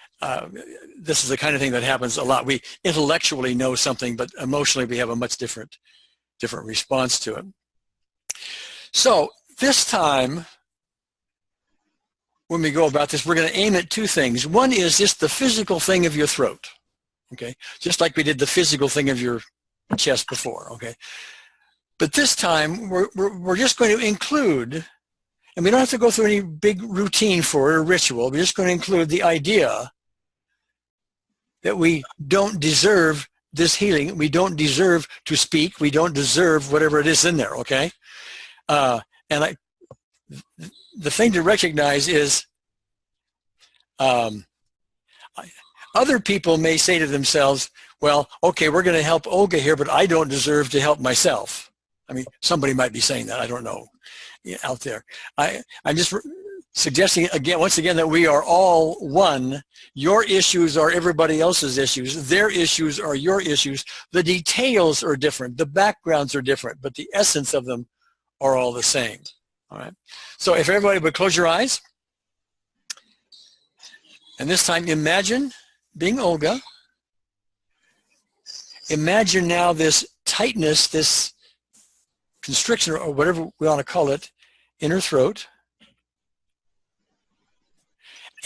This is the kind of thing that happens a lot. We intellectually know something, but emotionally, we have a much different response to it. So this time, when we go about this, we're going to aim at two things. One is just the physical thing of your throat. Okay, just like we did the physical thing of your chest before, okay? But this time, we're just going to include, and we don't have to go through any big routine for it or ritual, we're just going to include the idea that we don't deserve this healing, we don't deserve to speak, we don't deserve whatever it is in there, okay? And the thing to recognize is other people may say to themselves, well, okay, we're going to help Olga here, but I don't deserve to help myself. I mean, somebody might be saying that. I don't know, out there. I'm just suggesting again, once again, that we are all one. Your issues are everybody else's issues. Their issues are your issues. The details are different. The backgrounds are different, but the essence of them are all the same. All right. So if everybody would close your eyes, and this time imagine being Olga. Imagine now this tightness, this constriction, or whatever we want to call it, in her throat.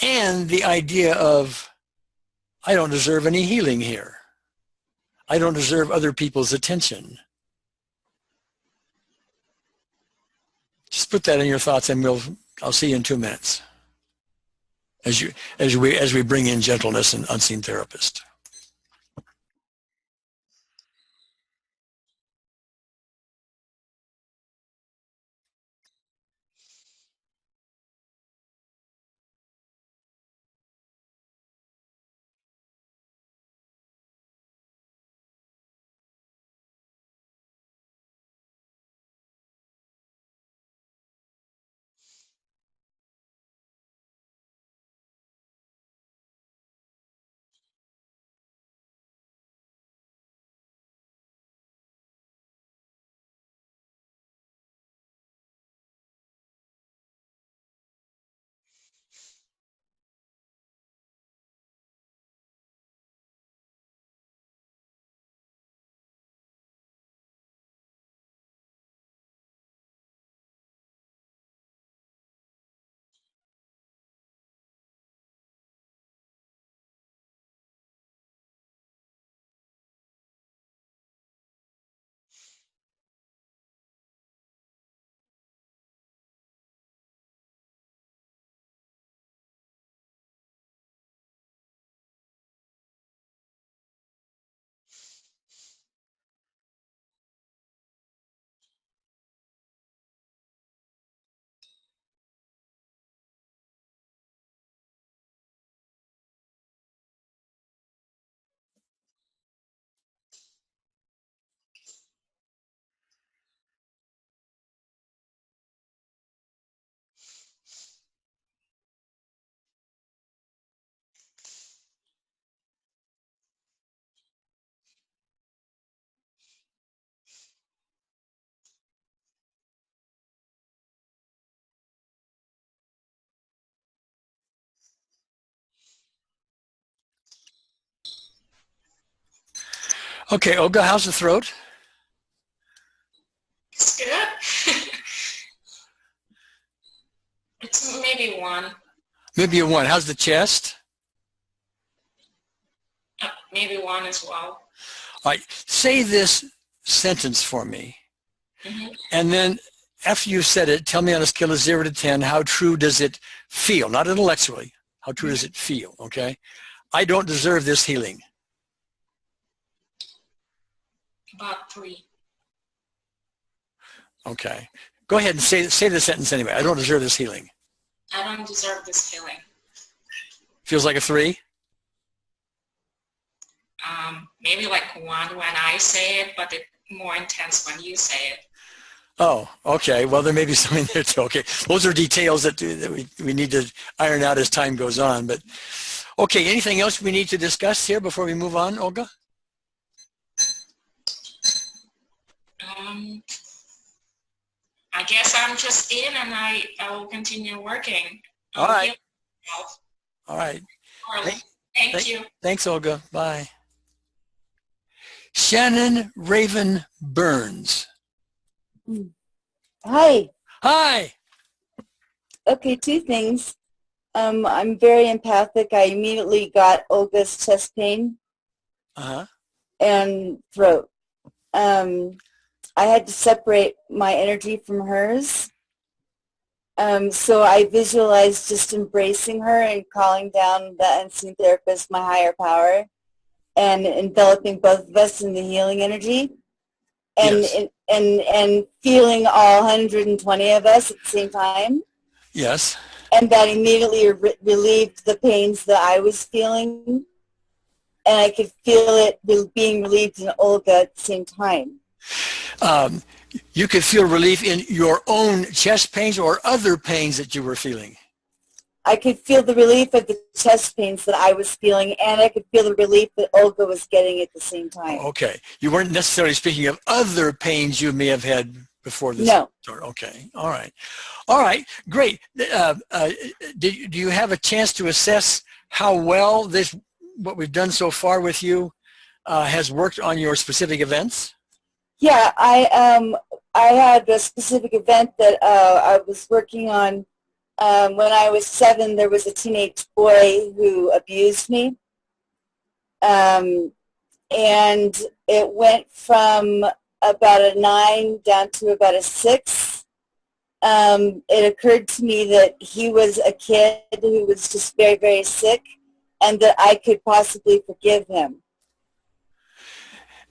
And the idea of, I don't deserve any healing here. I don't deserve other people's attention. Just put that in your thoughts, and I'll see you in 2 minutes as we bring in gentleness and unseen therapist. Okay, Olga, how's the throat? It's good. It's maybe 1. Maybe a 1. How's the chest? Maybe 1 as well. All right, say this sentence for me. Mm-hmm. And then after you said it, tell me on a scale of 0 to 10, how true does it feel? Not intellectually. How true does it feel, okay? I don't deserve this healing. About 3. Okay. Go ahead and say the sentence anyway. I don't deserve this healing. I don't deserve this healing. Feels like a 3? Maybe like 1 when I say it, but it's more intense when you say it. Oh, okay. Well, there may be something there too. Okay. Those are details that we need to iron out as time goes on. But okay, anything else we need to discuss here before we move on, Olga? I guess I'm just in, and I will continue working. All right. All right. Thank you. Thanks, Olga. Bye. Shannon Raven Burns. Hi. Hi. Okay, 2 things. I'm very empathic. I immediately got Olga's chest pain and throat. I had to separate my energy from hers. So I visualized just embracing her and calling down the unseen therapist, my higher power, and enveloping both of us in the healing energy. And, yes. and feeling all 120 of us at the same time. Yes. And that immediately relieved the pains that I was feeling. and I could feel it being relieved in Olga at the same time. You could feel relief in your own chest pains or other pains that you were feeling? I could feel the relief of the chest pains that I was feeling, and I could feel the relief that Olga was getting at the same time. Okay. You weren't necessarily speaking of other pains you may have had before this? No. Okay. All right. All right. Great. Do you have a chance to assess how well what we've done so far with you has worked on your specific events? Yeah, I had a specific event that I was working on. When I was 7, there was a teenage boy who abused me. And it went from about a 9 down to about a 6. It occurred to me that he was a kid who was just very, very sick, and that I could possibly forgive him.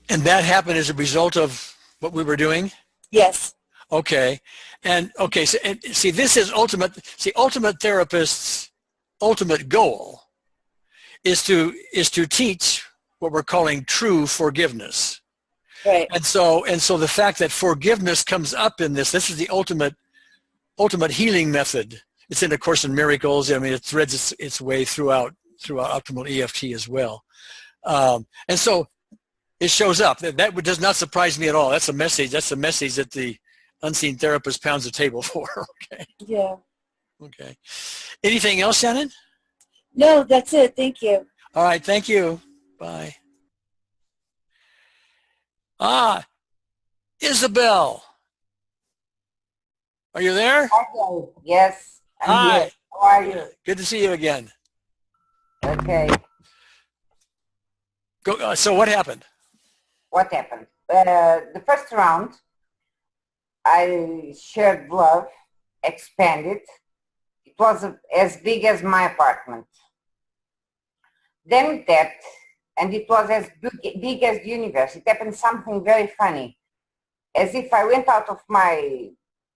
And that happened as a result of what we were doing? Yes. Okay. And okay, so see, this is ultimate therapists' ultimate goal is to teach what we're calling true forgiveness. Right. And so the fact that forgiveness comes up in this is the ultimate healing method. It's in A Course in Miracles. I mean, it threads its way throughout optimal EFT as well. And so it shows up. That does not surprise me at all. That's a message. That's the message that the unseen therapist pounds the table for. Okay. Yeah. Okay. Anything else, Shannon? No, that's it. Thank you. All right. Thank you. Bye. Isabel. Are you there? Okay. Yes, I'm Hi. here. How are you? Good to see you again. Okay. Go. So what happened? What happened? The first round, I shared love, expanded. It was as big as my apartment. Then it tapped, and it was as big as the universe. It happened something very funny. As if I went out of my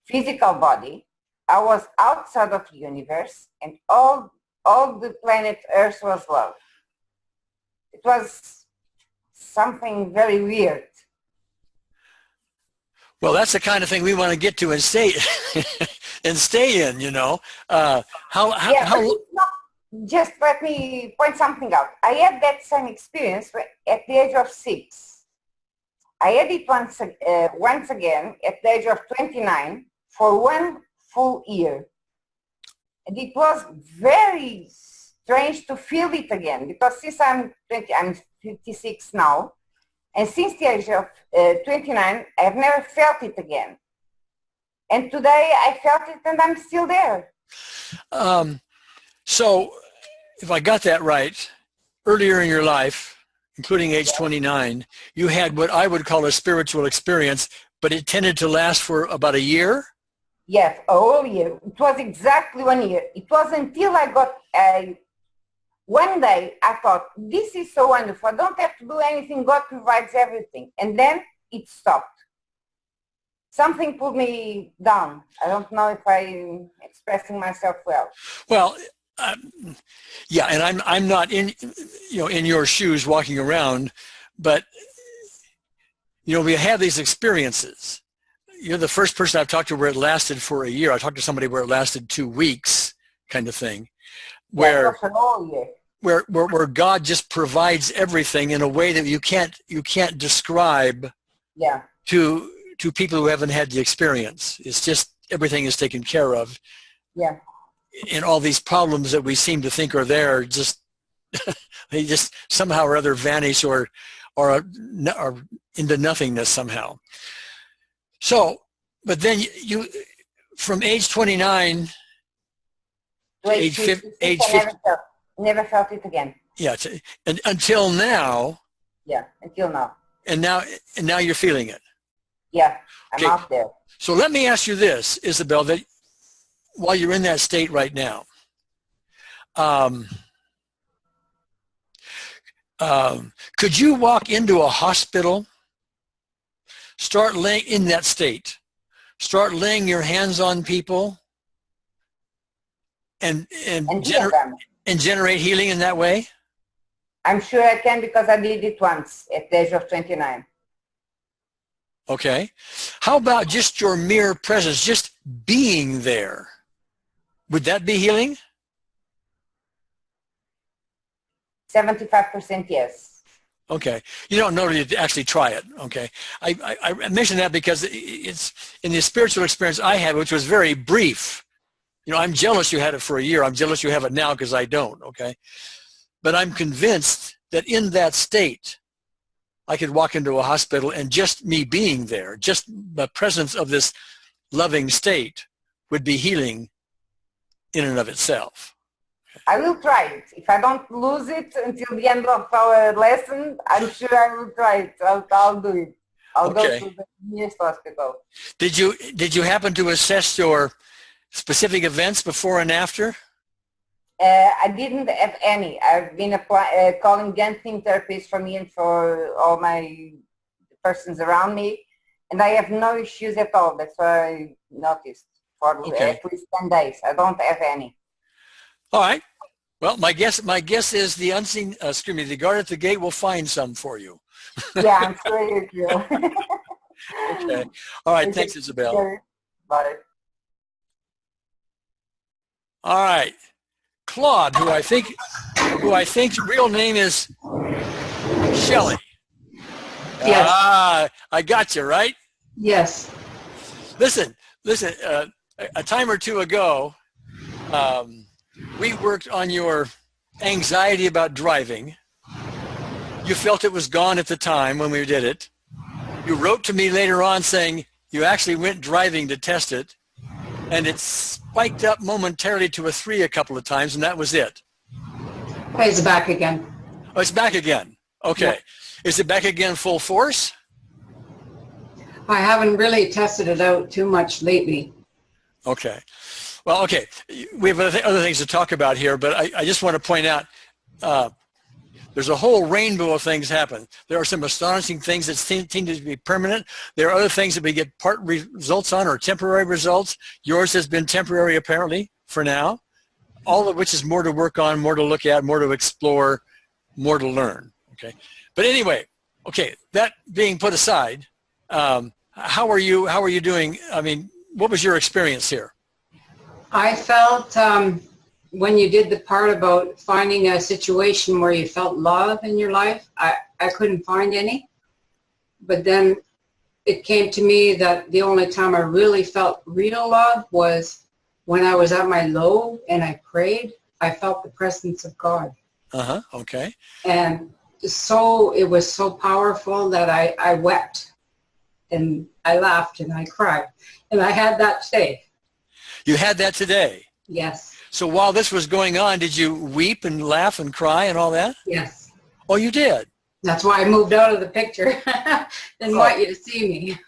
physical body, I was outside of the universe, and all the planet Earth was love. It was something very weird. Well, that's the kind of thing we want to get to and stay in. You know, Just let me point something out. I had that same experience at the age of 6. I had it once again at the age of 29 for 1 full year. And it was very strange to feel it again, because since I'm 56 now, and since the age of 29, I've never felt it again. And today I felt it, and I'm still there. So if I got that right, earlier in your life, including age 29, you had what I would call a spiritual experience, but it tended to last for about a year? Yes, a whole year. It was exactly 1 year. It was until I got one day I thought, this is so wonderful. I don't have to do anything. God provides everything. And then it stopped. Something pulled me down. I don't know if I'm expressing myself well. Well, yeah, and I'm not in your shoes walking around, but we have these experiences. You're the first person I've talked to where it lasted for a year. I talked to somebody where it lasted 2 weeks, kind of thing, where God just provides everything in a way that you can't describe. Yeah. To people who haven't had the experience. It's just everything is taken care of. Yeah. And all these problems that we seem to think are there, they just somehow or other vanish or into nothingness somehow. So, but then you from age 29 to age 50, never felt it again. Yeah, until now. Yeah, until now. And now you're feeling it. Yeah, I'm out there. So let me ask you this, Isabel, that while you're in that state right now, could you walk into a hospital, start laying in that state, start laying your hands on people and generate healing in that way? I'm sure I can because I did it once at the age of 29. Okay. How about just your mere presence, just being there? Would that be healing? 75% yes. Okay. You don't know to actually try it. Okay. I mention that because it's in the spiritual experience I had, which was very brief. You know, I'm jealous you had it for a year. I'm jealous you have it now because I don't. Okay. But I'm convinced that in that state, I could walk into a hospital and just me being there, just the presence of this loving state would be healing in and of itself. I will try it. If I don't lose it until the end of our lesson, I'm sure I will try it. I'll do it. I'll go to the nearest hospital. Did you happen to assess your specific events before and after? I didn't have any. I've been calling dancing therapists for me and for all my persons around me, and I have no issues at all. That's what I noticed for at least 10 days. I don't have any. All right. Well, my guess is the unseen, the guard at the gate will find some for you. Yeah, I'm sure you will. Okay. All right. Thanks, Isabel. Bye. All right. Claude, who I think's real name is Shelley. Yes. I got you, right? Yes. Listen, a time or two ago, we worked on your anxiety about driving. You felt it was gone at the time when we did it. You wrote to me later on saying you actually went driving to test it, and it spiked up momentarily to a 3 a couple of times, and that was it. Okay, it's back again. Oh, it's back again. Okay. Yeah. Is it back again full force? I haven't really tested it out too much lately. Okay. Well, okay. We have other things to talk about here, but I just want to point out there's a whole rainbow of things happen. There are some astonishing things that seem to be permanent. There are other things that we get part results on or temporary results. Yours has been temporary, apparently, for now, all of which is more to work on, more to look at, more to explore, more to learn. Okay. But anyway, okay, that being put aside, how are you doing? I mean, what was your experience here? I felt when you did the part about finding a situation where you felt love in your life, I couldn't find any. But then it came to me that the only time I really felt real love was when I was at my low and I prayed. I felt the presence of God. Uh-huh, okay. And so it was so powerful that I wept and I laughed and I cried. And I had that today. You had that today? Yes. So while this was going on, did you weep and laugh and cry and all that? Yes. Oh, you did? That's why I moved out of the picture. Didn't want you to see me.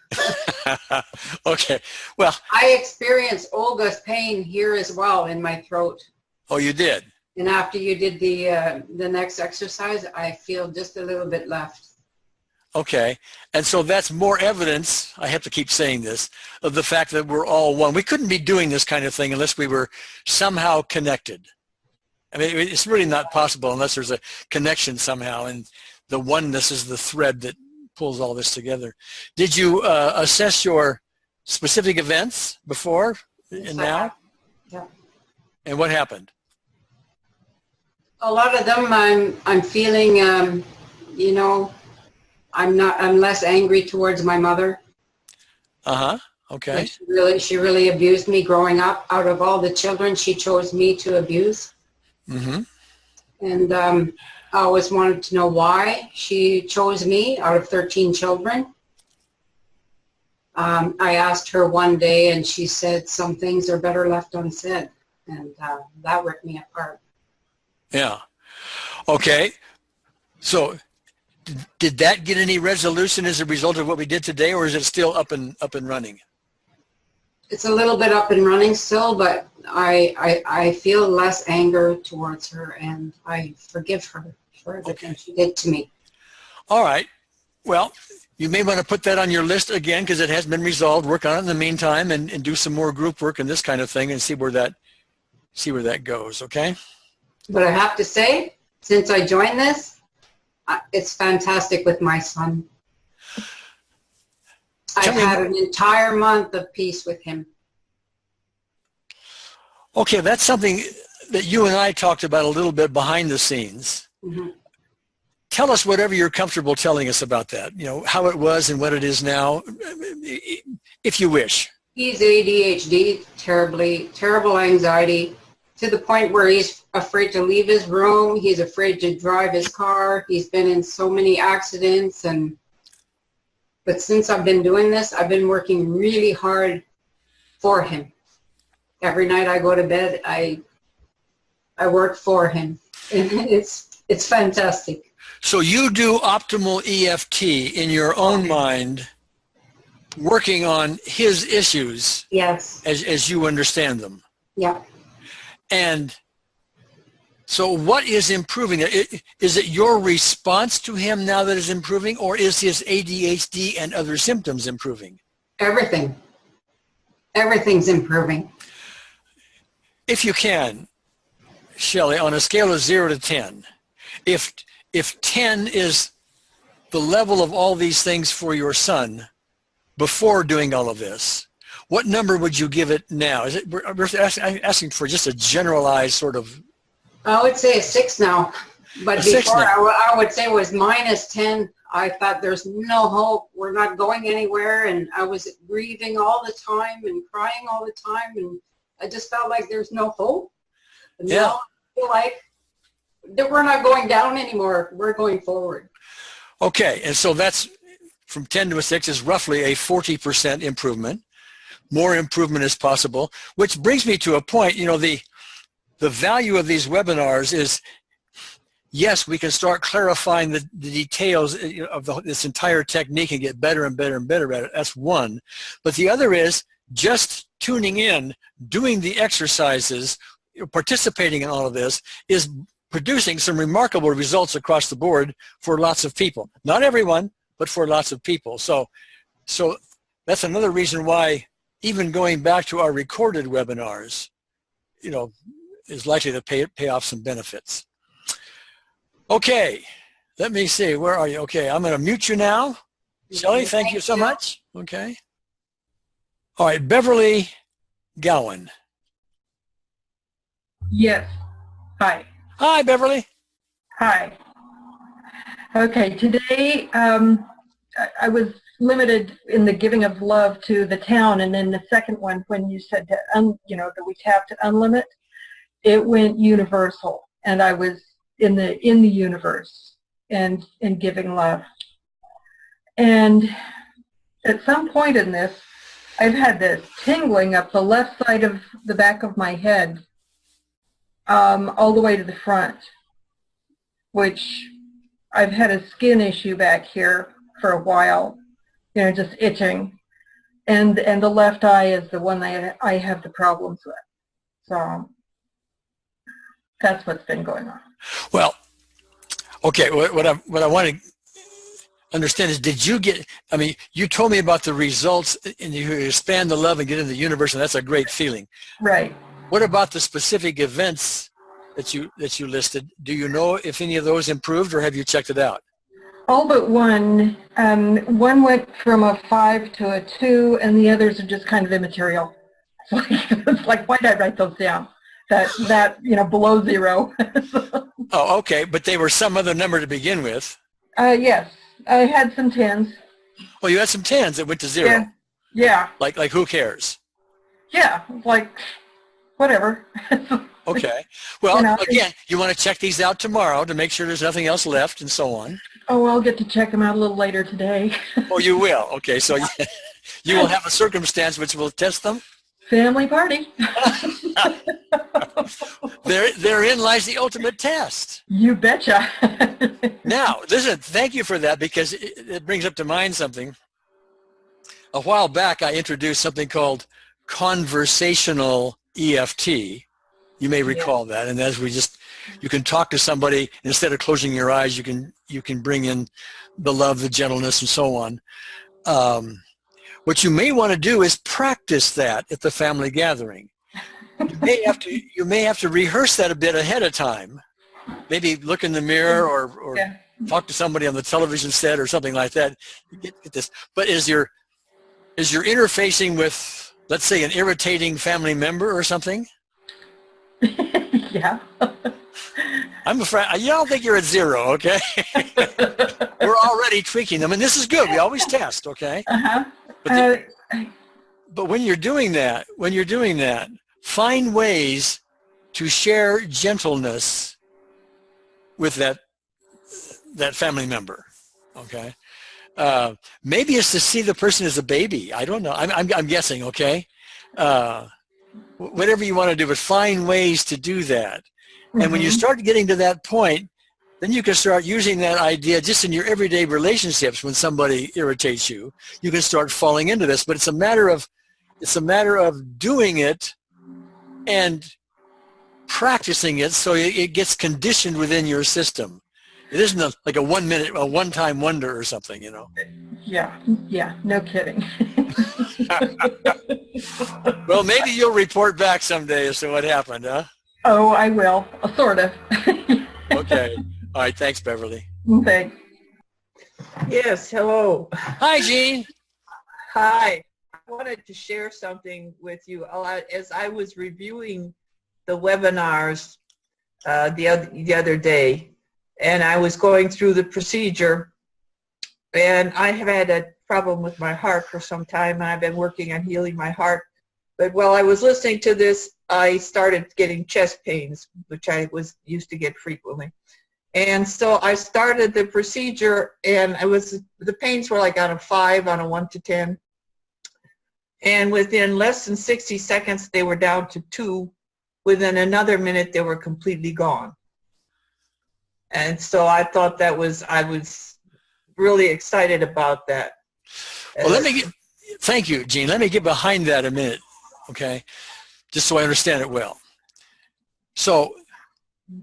Okay. Well, I experienced Olga's pain here as well in my throat. Oh, you did? And after you did the next exercise, I feel just a little bit left. Okay. And so that's more evidence, I have to keep saying this, of the fact that we're all one. We couldn't be doing this kind of thing unless we were somehow connected. I mean, it's really not possible unless there's a connection somehow, and the oneness is the thread that pulls all this together. Did you assess your specific events before and now? Yeah. And what happened? A lot of them I'm feeling, you know, I'm less angry towards my mother. Uh-huh. Okay. Like she really abused me growing up. Out of all the children, she chose me to abuse. Mm-hmm. And I always wanted to know why she chose me out of 13 children. I asked her one day and she said, some things are better left unsaid. And that ripped me apart. Yeah. Okay. So did that get any resolution as a result of what we did today, or is it still up and running? It's a little bit up and running still, but I feel less anger towards her, and I forgive her for everything she did to me. All right. Well, you may want to put that on your list again because it has been resolved. Work on it in the meantime and do some more group work and this kind of thing and see where that goes, okay? But I have to say, since I joined this, It's fantastic with my son. I've had an entire month of peace with him. Okay, that's something that you and I talked about a little bit behind the scenes. Mm-hmm. Tell us whatever you're comfortable telling us about that, you know, how it was and what it is now, if you wish. He's ADHD, terrible anxiety, to the point where he's afraid to leave his room. He's afraid to drive his car. He's been in so many accidents. But since I've been doing this, I've been working really hard for him. Every night I go to bed, I work for him. And it's fantastic. So you do optimal EFT in your own mind, working on his issues. Yes. As you understand them. Yeah. And so what is improving? Is it your response to him now that is improving, or is his ADHD and other symptoms improving? Everything. Everything's improving. If you can, Shelley, on a scale of 0 to 10, if 10 is the level of all these things for your son before doing all of this, what number would you give it now? Is it, we're asking for just a generalized sort of... I would say a 6 now. But before I would say it was -10. I thought there's no hope. We're not going anywhere. And I was grieving all the time and crying all the time. And I just felt like there's no hope. And yeah. Now I feel like that we're not going down anymore. We're going forward. Okay. And so that's from 10 to a 6 is roughly a 40% improvement. More improvement is possible, which brings me to a point, you know, the value of these webinars is, yes, we can start clarifying the details of this entire technique and get better and better and better at it. That's one. But the other is just tuning in, doing the exercises, participating in all of this is producing some remarkable results across the board for lots of people. Not everyone, but for lots of people. So that's another reason why even going back to our recorded webinars, you know, is likely to pay off some benefits. Okay, let me see. Where are you? Okay, I'm going to mute you now. Shelley, thank you so much. Okay. All right, Beverly Gowan. Yes. Hi. Hi, Beverly. Hi. Okay, today I was limited in the giving of love to the town, and then the second one, when you said to you know, that we tapped to unlimit, it went universal, and I was in the universe and giving love. And at some point in this, I've had this tingling up the left side of the back of my head, all the way to the front, which I've had a skin issue back here for a while, you know, just itching. And the left eye is the one that I have the problems with. So that's what's been going on. Well, okay, what I want to understand is, did you get, I mean, you told me about the results and you expand the love and get into the universe, and that's a great feeling. Right. What about the specific events that you listed? Do you know if any of those improved, or have you checked it out? All but one. One went from a 5 to a 2, and the others are just kind of immaterial. It's like, why did I write those down? That you know, below 0. Oh, okay, but they were some other number to begin with. Yes, I had some 10s. Well, you had some 10s that went to 0. Yeah. Yeah. Like who cares? Yeah, like whatever. Okay. Well, you know, again, you want to check these out tomorrow to make sure there's nothing else left and so on. Oh, I'll get to check them out a little later today. Oh, you will? Okay, so you will have a circumstance which will test them? Family party. Therein lies the ultimate test. You betcha. Now, listen, thank you for that, because it brings up to mind something. A while back, I introduced something called conversational EFT. You may recall that, and as you can talk to somebody, and instead of closing your eyes, you can bring in the love, the gentleness, and so on. What you may want to do is practice that at the family gathering. You may have to rehearse that a bit ahead of time. Maybe look in the mirror or talk to somebody on the television set or something like that. You get this. But is your interfacing with, let's say, an irritating family member or something? Yeah. I'm afraid, I don't think you're at zero, okay? We're already tweaking them, and this is good. We always test, okay? Uh-huh. But when you're doing that, find ways to share gentleness with that family member, okay? Maybe it's to see the person as a baby. I don't know. I'm guessing, okay? Whatever you want to do, but find ways to do that. And when you start getting to that point, then you can start using that idea just in your everyday relationships. When somebody irritates you, you can start falling into this. But it's a matter of doing it and practicing it so it gets conditioned within your system. It isn't like a one-time wonder or something, you know. Yeah, no kidding. Well, maybe you'll report back someday as to what happened, huh? Oh, I will, sort of. Okay. All right. Thanks, Beverly. Thanks. Yes, hello. Hi, Jean. Hi. I wanted to share something with you. As I was reviewing the webinars the other day, and I was going through the procedure, and I have had a problem with my heart for some time, and I've been working on healing my heart. But while I was listening to this, I started getting chest pains, which I used to get frequently. And so I started the procedure, and the pains were like on a 5 on a 1 to 10. And within less than 60 seconds, they were down to 2. Within another minute, they were completely gone. And so I thought I was really excited about that. Well, thank you, Jean. Let me get behind that a minute, okay? Just so I understand it well. So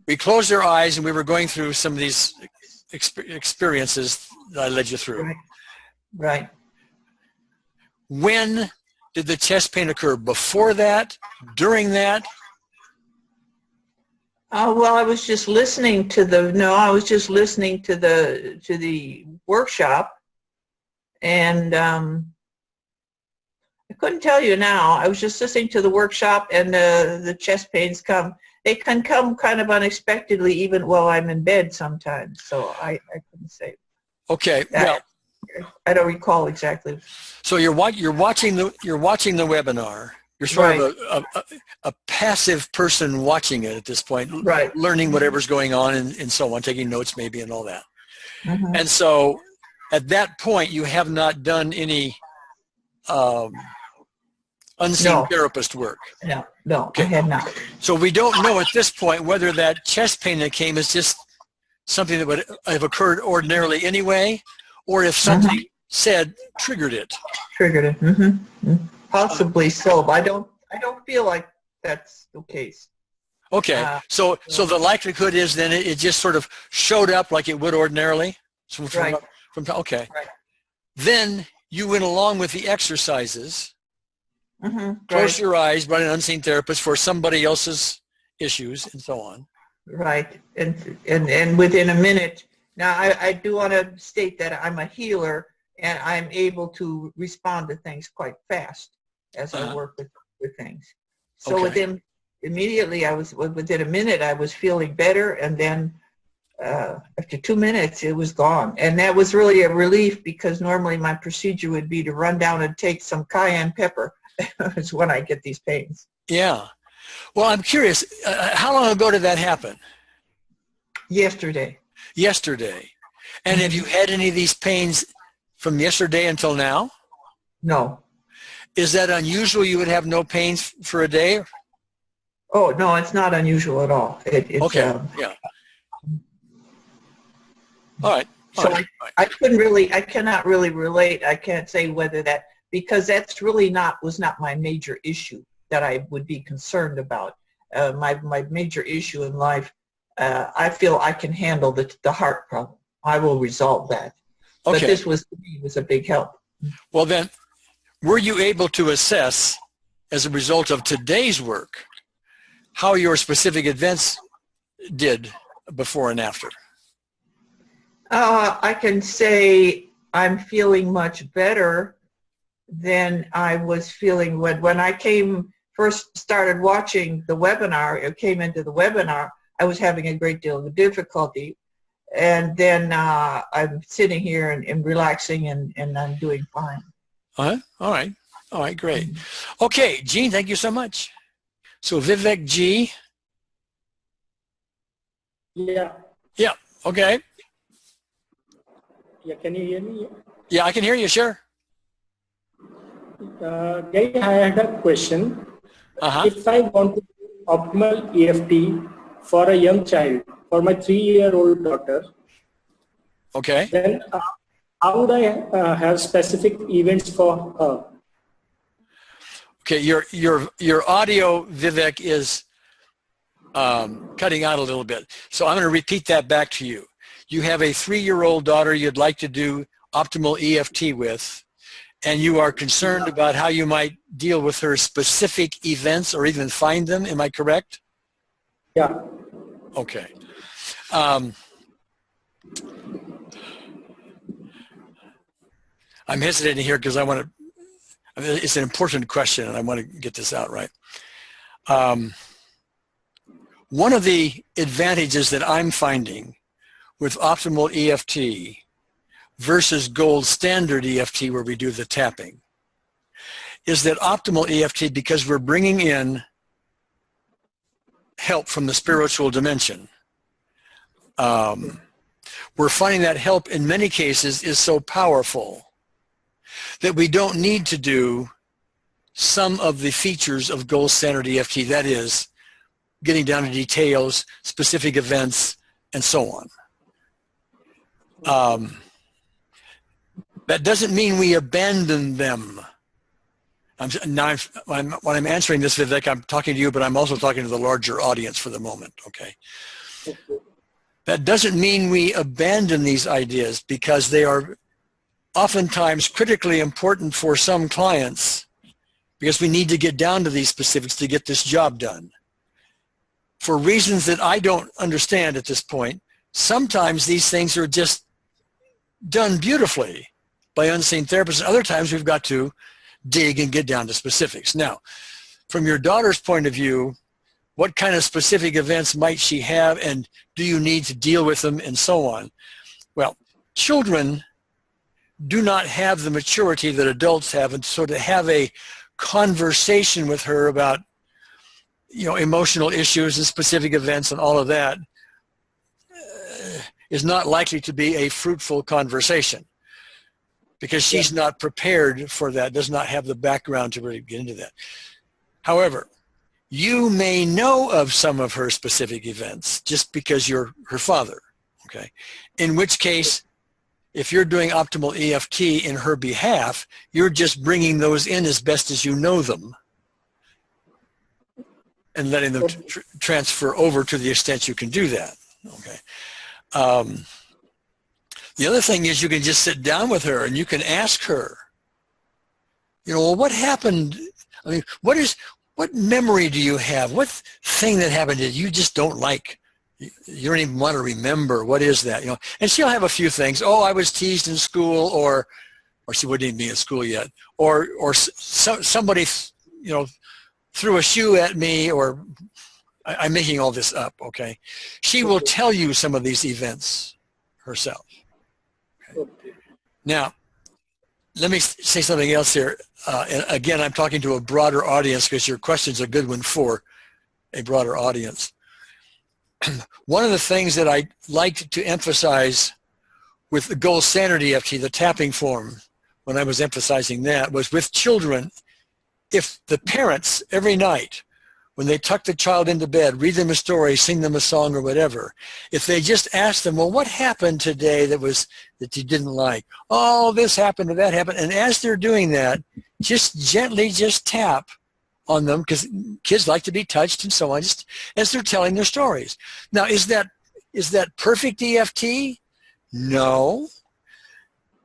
we closed our eyes and we were going through some of these experiences that I led you through. Right. When did the chest pain occur? Before that? During that? Well, I was just listening to the workshop, and I couldn't tell you now. I was just listening to the workshop, and the chest pains come. They can come kind of unexpectedly, even while I'm in bed sometimes. So I couldn't say. Okay. Well, I don't recall exactly. So you're watching the webinar. You're sort of a passive person watching it at this point, right? Learning whatever's going on and so on, taking notes maybe and all that. Mm-hmm. And so at that point, you have not done any unseen therapist work. No, okay. I had not. So we don't know at this point whether that chest pain that came is just something that would have occurred ordinarily anyway, or if something said triggered it. Mm-hmm. Possibly so, but I don't feel like that's the case. Okay, so the likelihood is then it just sort of showed up like it would ordinarily. Right. Okay. Right. Then you went along with the exercises. Mm-hmm. Close your eyes, brought an unseen therapist for somebody else's issues and so on. Right, and within a minute. Now I do want to state that I'm a healer and I'm able to respond to things quite fast as I work with things. So within a minute I was feeling better, and then after 2 minutes it was gone. And that was really a relief, because normally my procedure would be to run down and take some cayenne pepper. It's when I get these pains. Yeah. Well, I'm curious, how long ago did that happen? Yesterday. And have you had any of these pains from yesterday until now? No. Is that unusual? You would have no pains for a day? Oh, no, it's not unusual at all. It's, okay. Yeah. All right. So I cannot really relate. I can't say whether that, because that's really was not my major issue that I would be concerned about. My major issue in life, I feel I can handle the heart problem. I will resolve that. Okay. But this was a big help. Well then, were you able to assess, as a result of today's work, how your specific events did before and after? I can say I'm feeling much better than I was feeling when I first started watching the webinar. It came into the webinar. I was having a great deal of difficulty. And then I'm sitting here and relaxing, and I'm doing fine. All right. All right, great. Okay, Jean, thank you so much. So Vivek G. Yeah. Yeah, okay. Yeah, can you hear me? Yeah, I can hear you, sure. Gary, I had a question. If I want to do optimal EFT for a young child, for my 3-year-old daughter, okay, then how would I have specific events for her? Okay, your audio, Vivek, is cutting out a little bit. So I'm going to repeat that back to you. You have a 3-year-old daughter you'd like to do optimal EFT with, and you are concerned about how you might deal with her specific events or even find them. Am I correct? Yeah. Okay. I'm hesitating here because it's an important question and I want to get this out right. One of the advantages that I'm finding with optimal EFT versus gold standard EFT, where we do the tapping, is that optimal EFT, because we're bringing in help from the spiritual dimension, we're finding that help in many cases is so powerful that we don't need to do some of the features of gold standard EFT, that is, getting down to details, specific events, and so on. That doesn't mean we abandon them. When I'm answering this, Vivek, I'm talking to you, but I'm also talking to the larger audience for the moment, okay? That doesn't mean we abandon these ideas, because they are oftentimes critically important for some clients, because we need to get down to these specifics to get this job done. For reasons that I don't understand at this point, sometimes these things are just done beautifully by unseen therapists. Other times we've got to dig and get down to specifics. Now, from your daughter's point of view, what kind of specific events might she have, and do you need to deal with them, and so on? Well, children do not have the maturity that adults have, and so to have a conversation with her about, you know, emotional issues and specific events and all of that is not likely to be a fruitful conversation, because she's not prepared for that, does not have the background to really get into that. However, you may know of some of her specific events just because you're her father, okay? In which case, if you're doing optimal EFT in her behalf, you're just bringing those in as best as you know them and letting them transfer over to the extent you can do that, okay? The other thing is, you can just sit down with her and you can ask her, you know, well, what happened? I mean, what memory do you have? What thing that happened that you just don't like? You don't even want to remember. What is that? You know, and she'll have a few things. Oh, I was teased in school, or she wouldn't even be in school yet, or somebody, you know, threw a shoe at me, or I'm making all this up, okay? She will tell you some of these events herself. Okay. Now, let me say something else here. And again, I'm talking to a broader audience because your question's a good one for a broader audience. One of the things that I liked to emphasize with the gold standard EFT, the tapping form, when I was emphasizing that, was with children, if the parents every night, when they tuck the child into bed, read them a story, sing them a song or whatever, if they just ask them, well, what happened today that you didn't like? Oh, this happened or that happened. And as they're doing that, just gently just tap on them, because kids like to be touched and so on, just as they're telling their stories. Now, is that perfect EFT? No.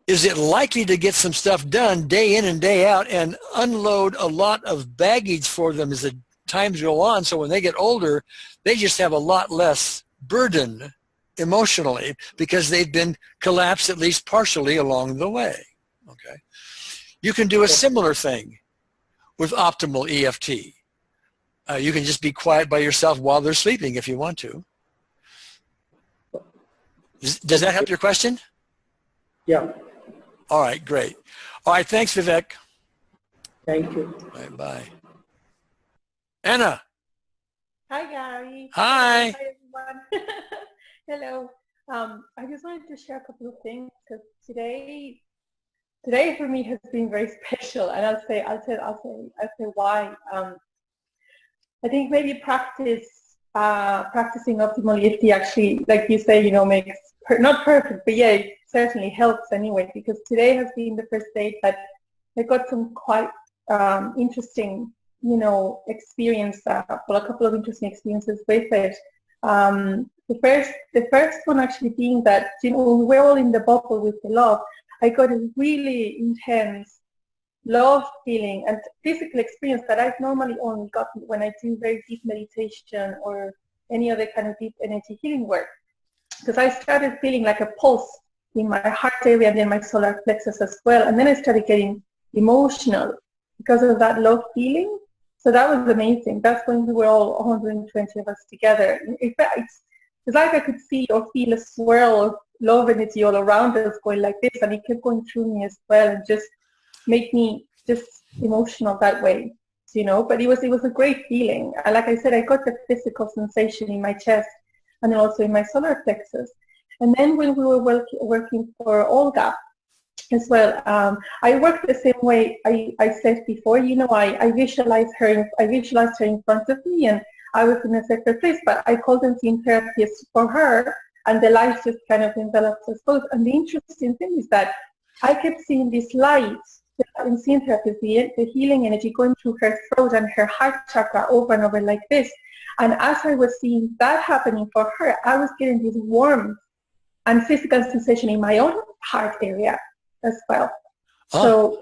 Is it likely to get some stuff done day in and day out and unload a lot of baggage for them as the times go on, so when they get older, they just have a lot less burden emotionally because they've been collapsed at least partially along the way. Okay. You can do a similar thing with optimal EFT. You can just be quiet by yourself while they're sleeping if you want to. Does that help your question? Yeah. All right, great. All right, thanks, Vivek. Thank you. All right, bye. Anna. Hi, Gary. Hi. Hi, everyone. Hello. I just wanted to share a couple of things because today for me has been very special, and I'll say why. I think maybe practicing optimal EFT actually, like you say, makes not perfect, but yeah, it certainly helps anyway. Because today has been the first day that I got some quite interesting, experience. Well, a couple of interesting experiences with it. The first one actually being that when we're all in the bubble with the love, I got a really intense love feeling and physical experience that I've normally only gotten when I do very deep meditation or any other kind of deep energy healing work. Because I started feeling like a pulse in my heart area and then my solar plexus as well. And then I started getting emotional because of that love feeling. So that was amazing. That's when we were all 120 of us together. In fact, it's like I could see or feel a swirl of love energy all around us going like this, and it kept going through me as well and just make me just emotional that way, but it was a great feeling. And like I said, I got the physical sensation in my chest and then also in my solar plexus. And then when we were working for Olga as well, I worked the same way I said before. I visualized her in front of me, and I was in a separate place, but I called them scene therapists for her, and the light just kind of enveloped us both. And the interesting thing is that I kept seeing these lights in scene therapy, the healing energy going through her throat and her heart chakra over and over like this. And as I was seeing that happening for her, I was getting this warmth and physical sensation in my own heart area as well. Oh. So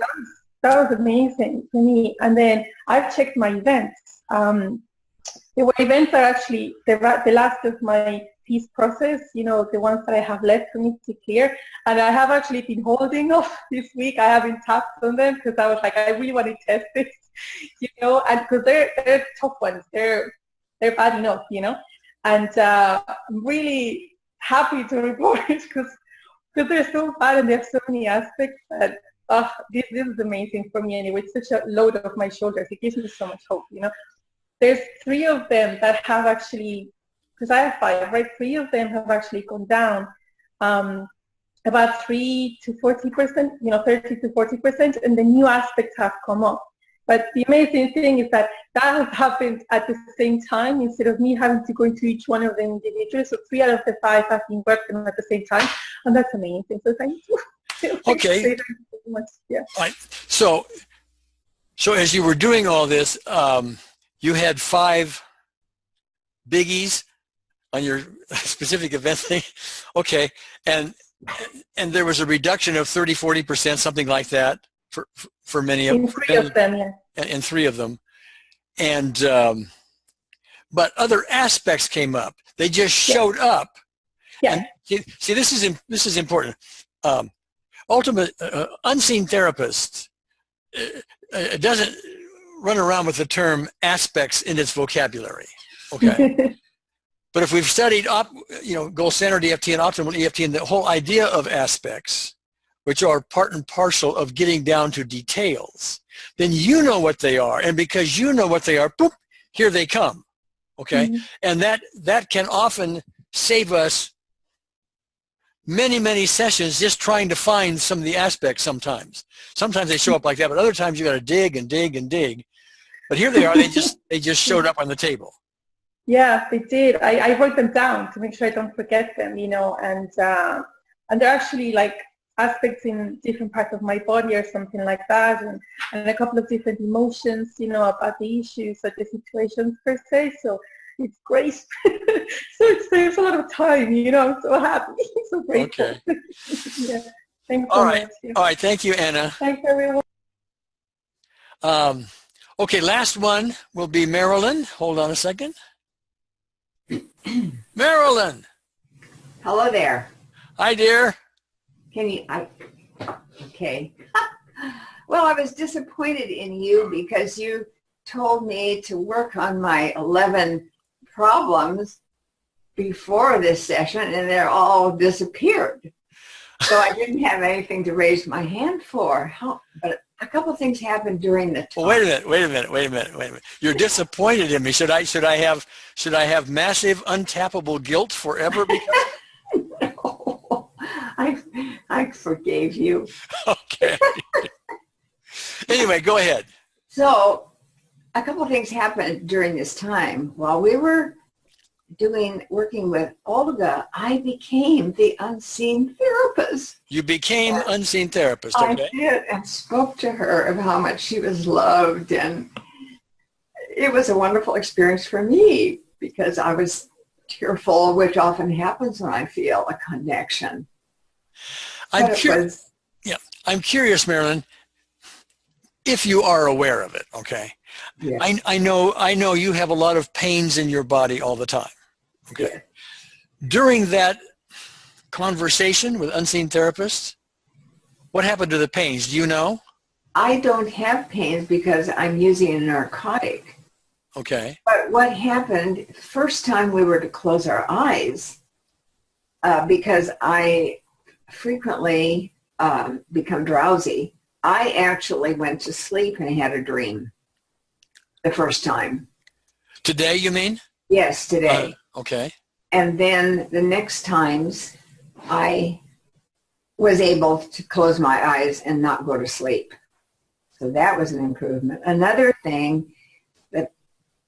that was amazing for me. And then I've checked my events. The events are actually the last of my peace process, the ones that I have left for me to clear. And I have actually been holding off this week. I haven't tapped on them because I was like, I really want to test this, and because they're tough ones. They're bad enough, and I'm really happy to report because they're so bad and they have so many aspects that this is amazing for me anyway. It's such a load off my shoulders. It gives me so much hope, There's 3 of them that have actually, because I have 5, right? 3 of them have actually gone down about 3 to 40%, 30 to 40%, and the new aspects have come up. But the amazing thing is that has happened at the same time instead of me having to go into each one of them individually. So 3 out of the 5 have been worked on at the same time, and that's amazing. So thank you. Okay. Thank you so much. Yeah. All right. So as you were doing all this, you had 5 biggies on your specific event thing. Okay. And there was a reduction of 30, 40%, something like that for many of them. In 3 of them, yeah. In 3 of them. And, but other aspects came up. They just showed up. Yeah. And see, this is important. Ultimate unseen therapist doesn't run around with the term aspects in its vocabulary. Okay. But if we've studied, goal-centered EFT and optimal EFT and the whole idea of aspects, which are part and parcel of getting down to details, then you know what they are. And because you know what they are, boop, here they come. Okay. Mm-hmm. And that can often save us many, many sessions just trying to find some of the aspects sometimes. Sometimes they show up like that, but other times you got to dig and dig and dig. But here they are. They just showed up on the table. Yeah, they did. I wrote them down to make sure I don't forget them, and they're actually like aspects in different parts of my body or something like that, and a couple of different emotions, about the issues or the situations per se. So it's great. So it saves a lot of time, I'm so happy, so grateful. Okay. Yeah. Thanks so much. Yeah. All right. Thank you, Anna. Thanks, everyone. Okay, last one will be Marilyn. Hold on a second. Marilyn. Hello there. Hi, dear. Can you, okay. Well, I was disappointed in you because you told me to work on my 11 problems before this session and they're all disappeared. So I didn't have anything to raise my hand for. But a couple of things happened during the time. Well, wait a minute. You're disappointed in me. Should I have massive untappable guilt forever because No, I forgave you. Okay. Anyway, go ahead. So a couple of things happened during this time. While we were working with Olga, I became the unseen therapist. You became unseen therapist, okay? I did, and spoke to her of how much she was loved, and it was a wonderful experience for me because I was tearful, which often happens when I feel a connection. I'm curious, Marilyn, if you are aware of it, okay? Yes. I know you have a lot of pains in your body all the time, okay? Yes. During that conversation with unseen therapists, what happened to the pains? Do you know? I don't have pains because I'm using a narcotic. Okay. But what happened, first time we were to close our eyes, because I frequently become drowsy, I actually went to sleep and had a dream the first time. Today, you mean? Yes, today. Okay. And then the next times, I was able to close my eyes and not go to sleep. So that was an improvement. Another thing, that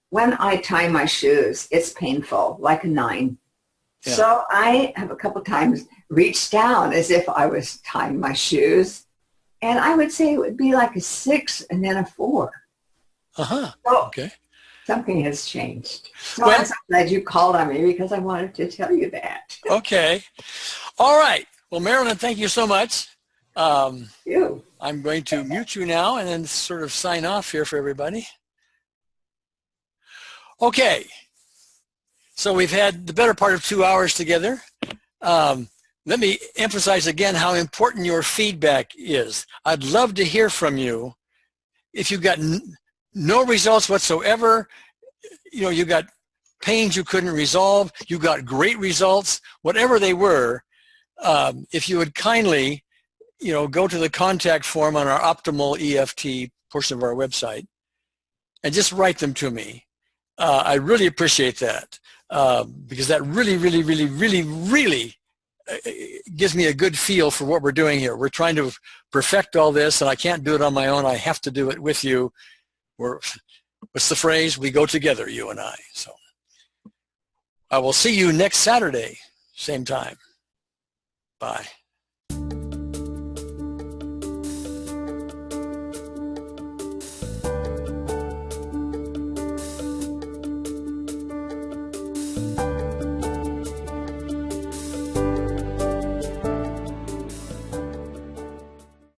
when I tie my shoes, it's painful, like a 9. Yeah. So I have a couple times reached down as if I was tying my shoes, and I would say it would be like a 6 and then a 4. Uh-huh. So okay. Something has changed. So I'm so glad you called on me because I wanted to tell you that. Okay. All right. Well, Marilyn, thank you so much. You. I'm going to mute you now and then sort of sign off here for everybody. Okay. So we've had the better part of 2 hours together. Let me emphasize again how important your feedback is. I'd love to hear from you. If you've got no results whatsoever, you got pains you couldn't resolve, you got great results, whatever they were, if you would kindly, go to the contact form on our Optimal EFT portion of our website and just write them to me. I really appreciate that because that really, really, really, really, really gives me a good feel for what we're doing here. We're trying to perfect all this, and I can't do it on my own. I have to do it with you. What's the phrase? We go together, you and I. So I will see you next Saturday, same time. Bye.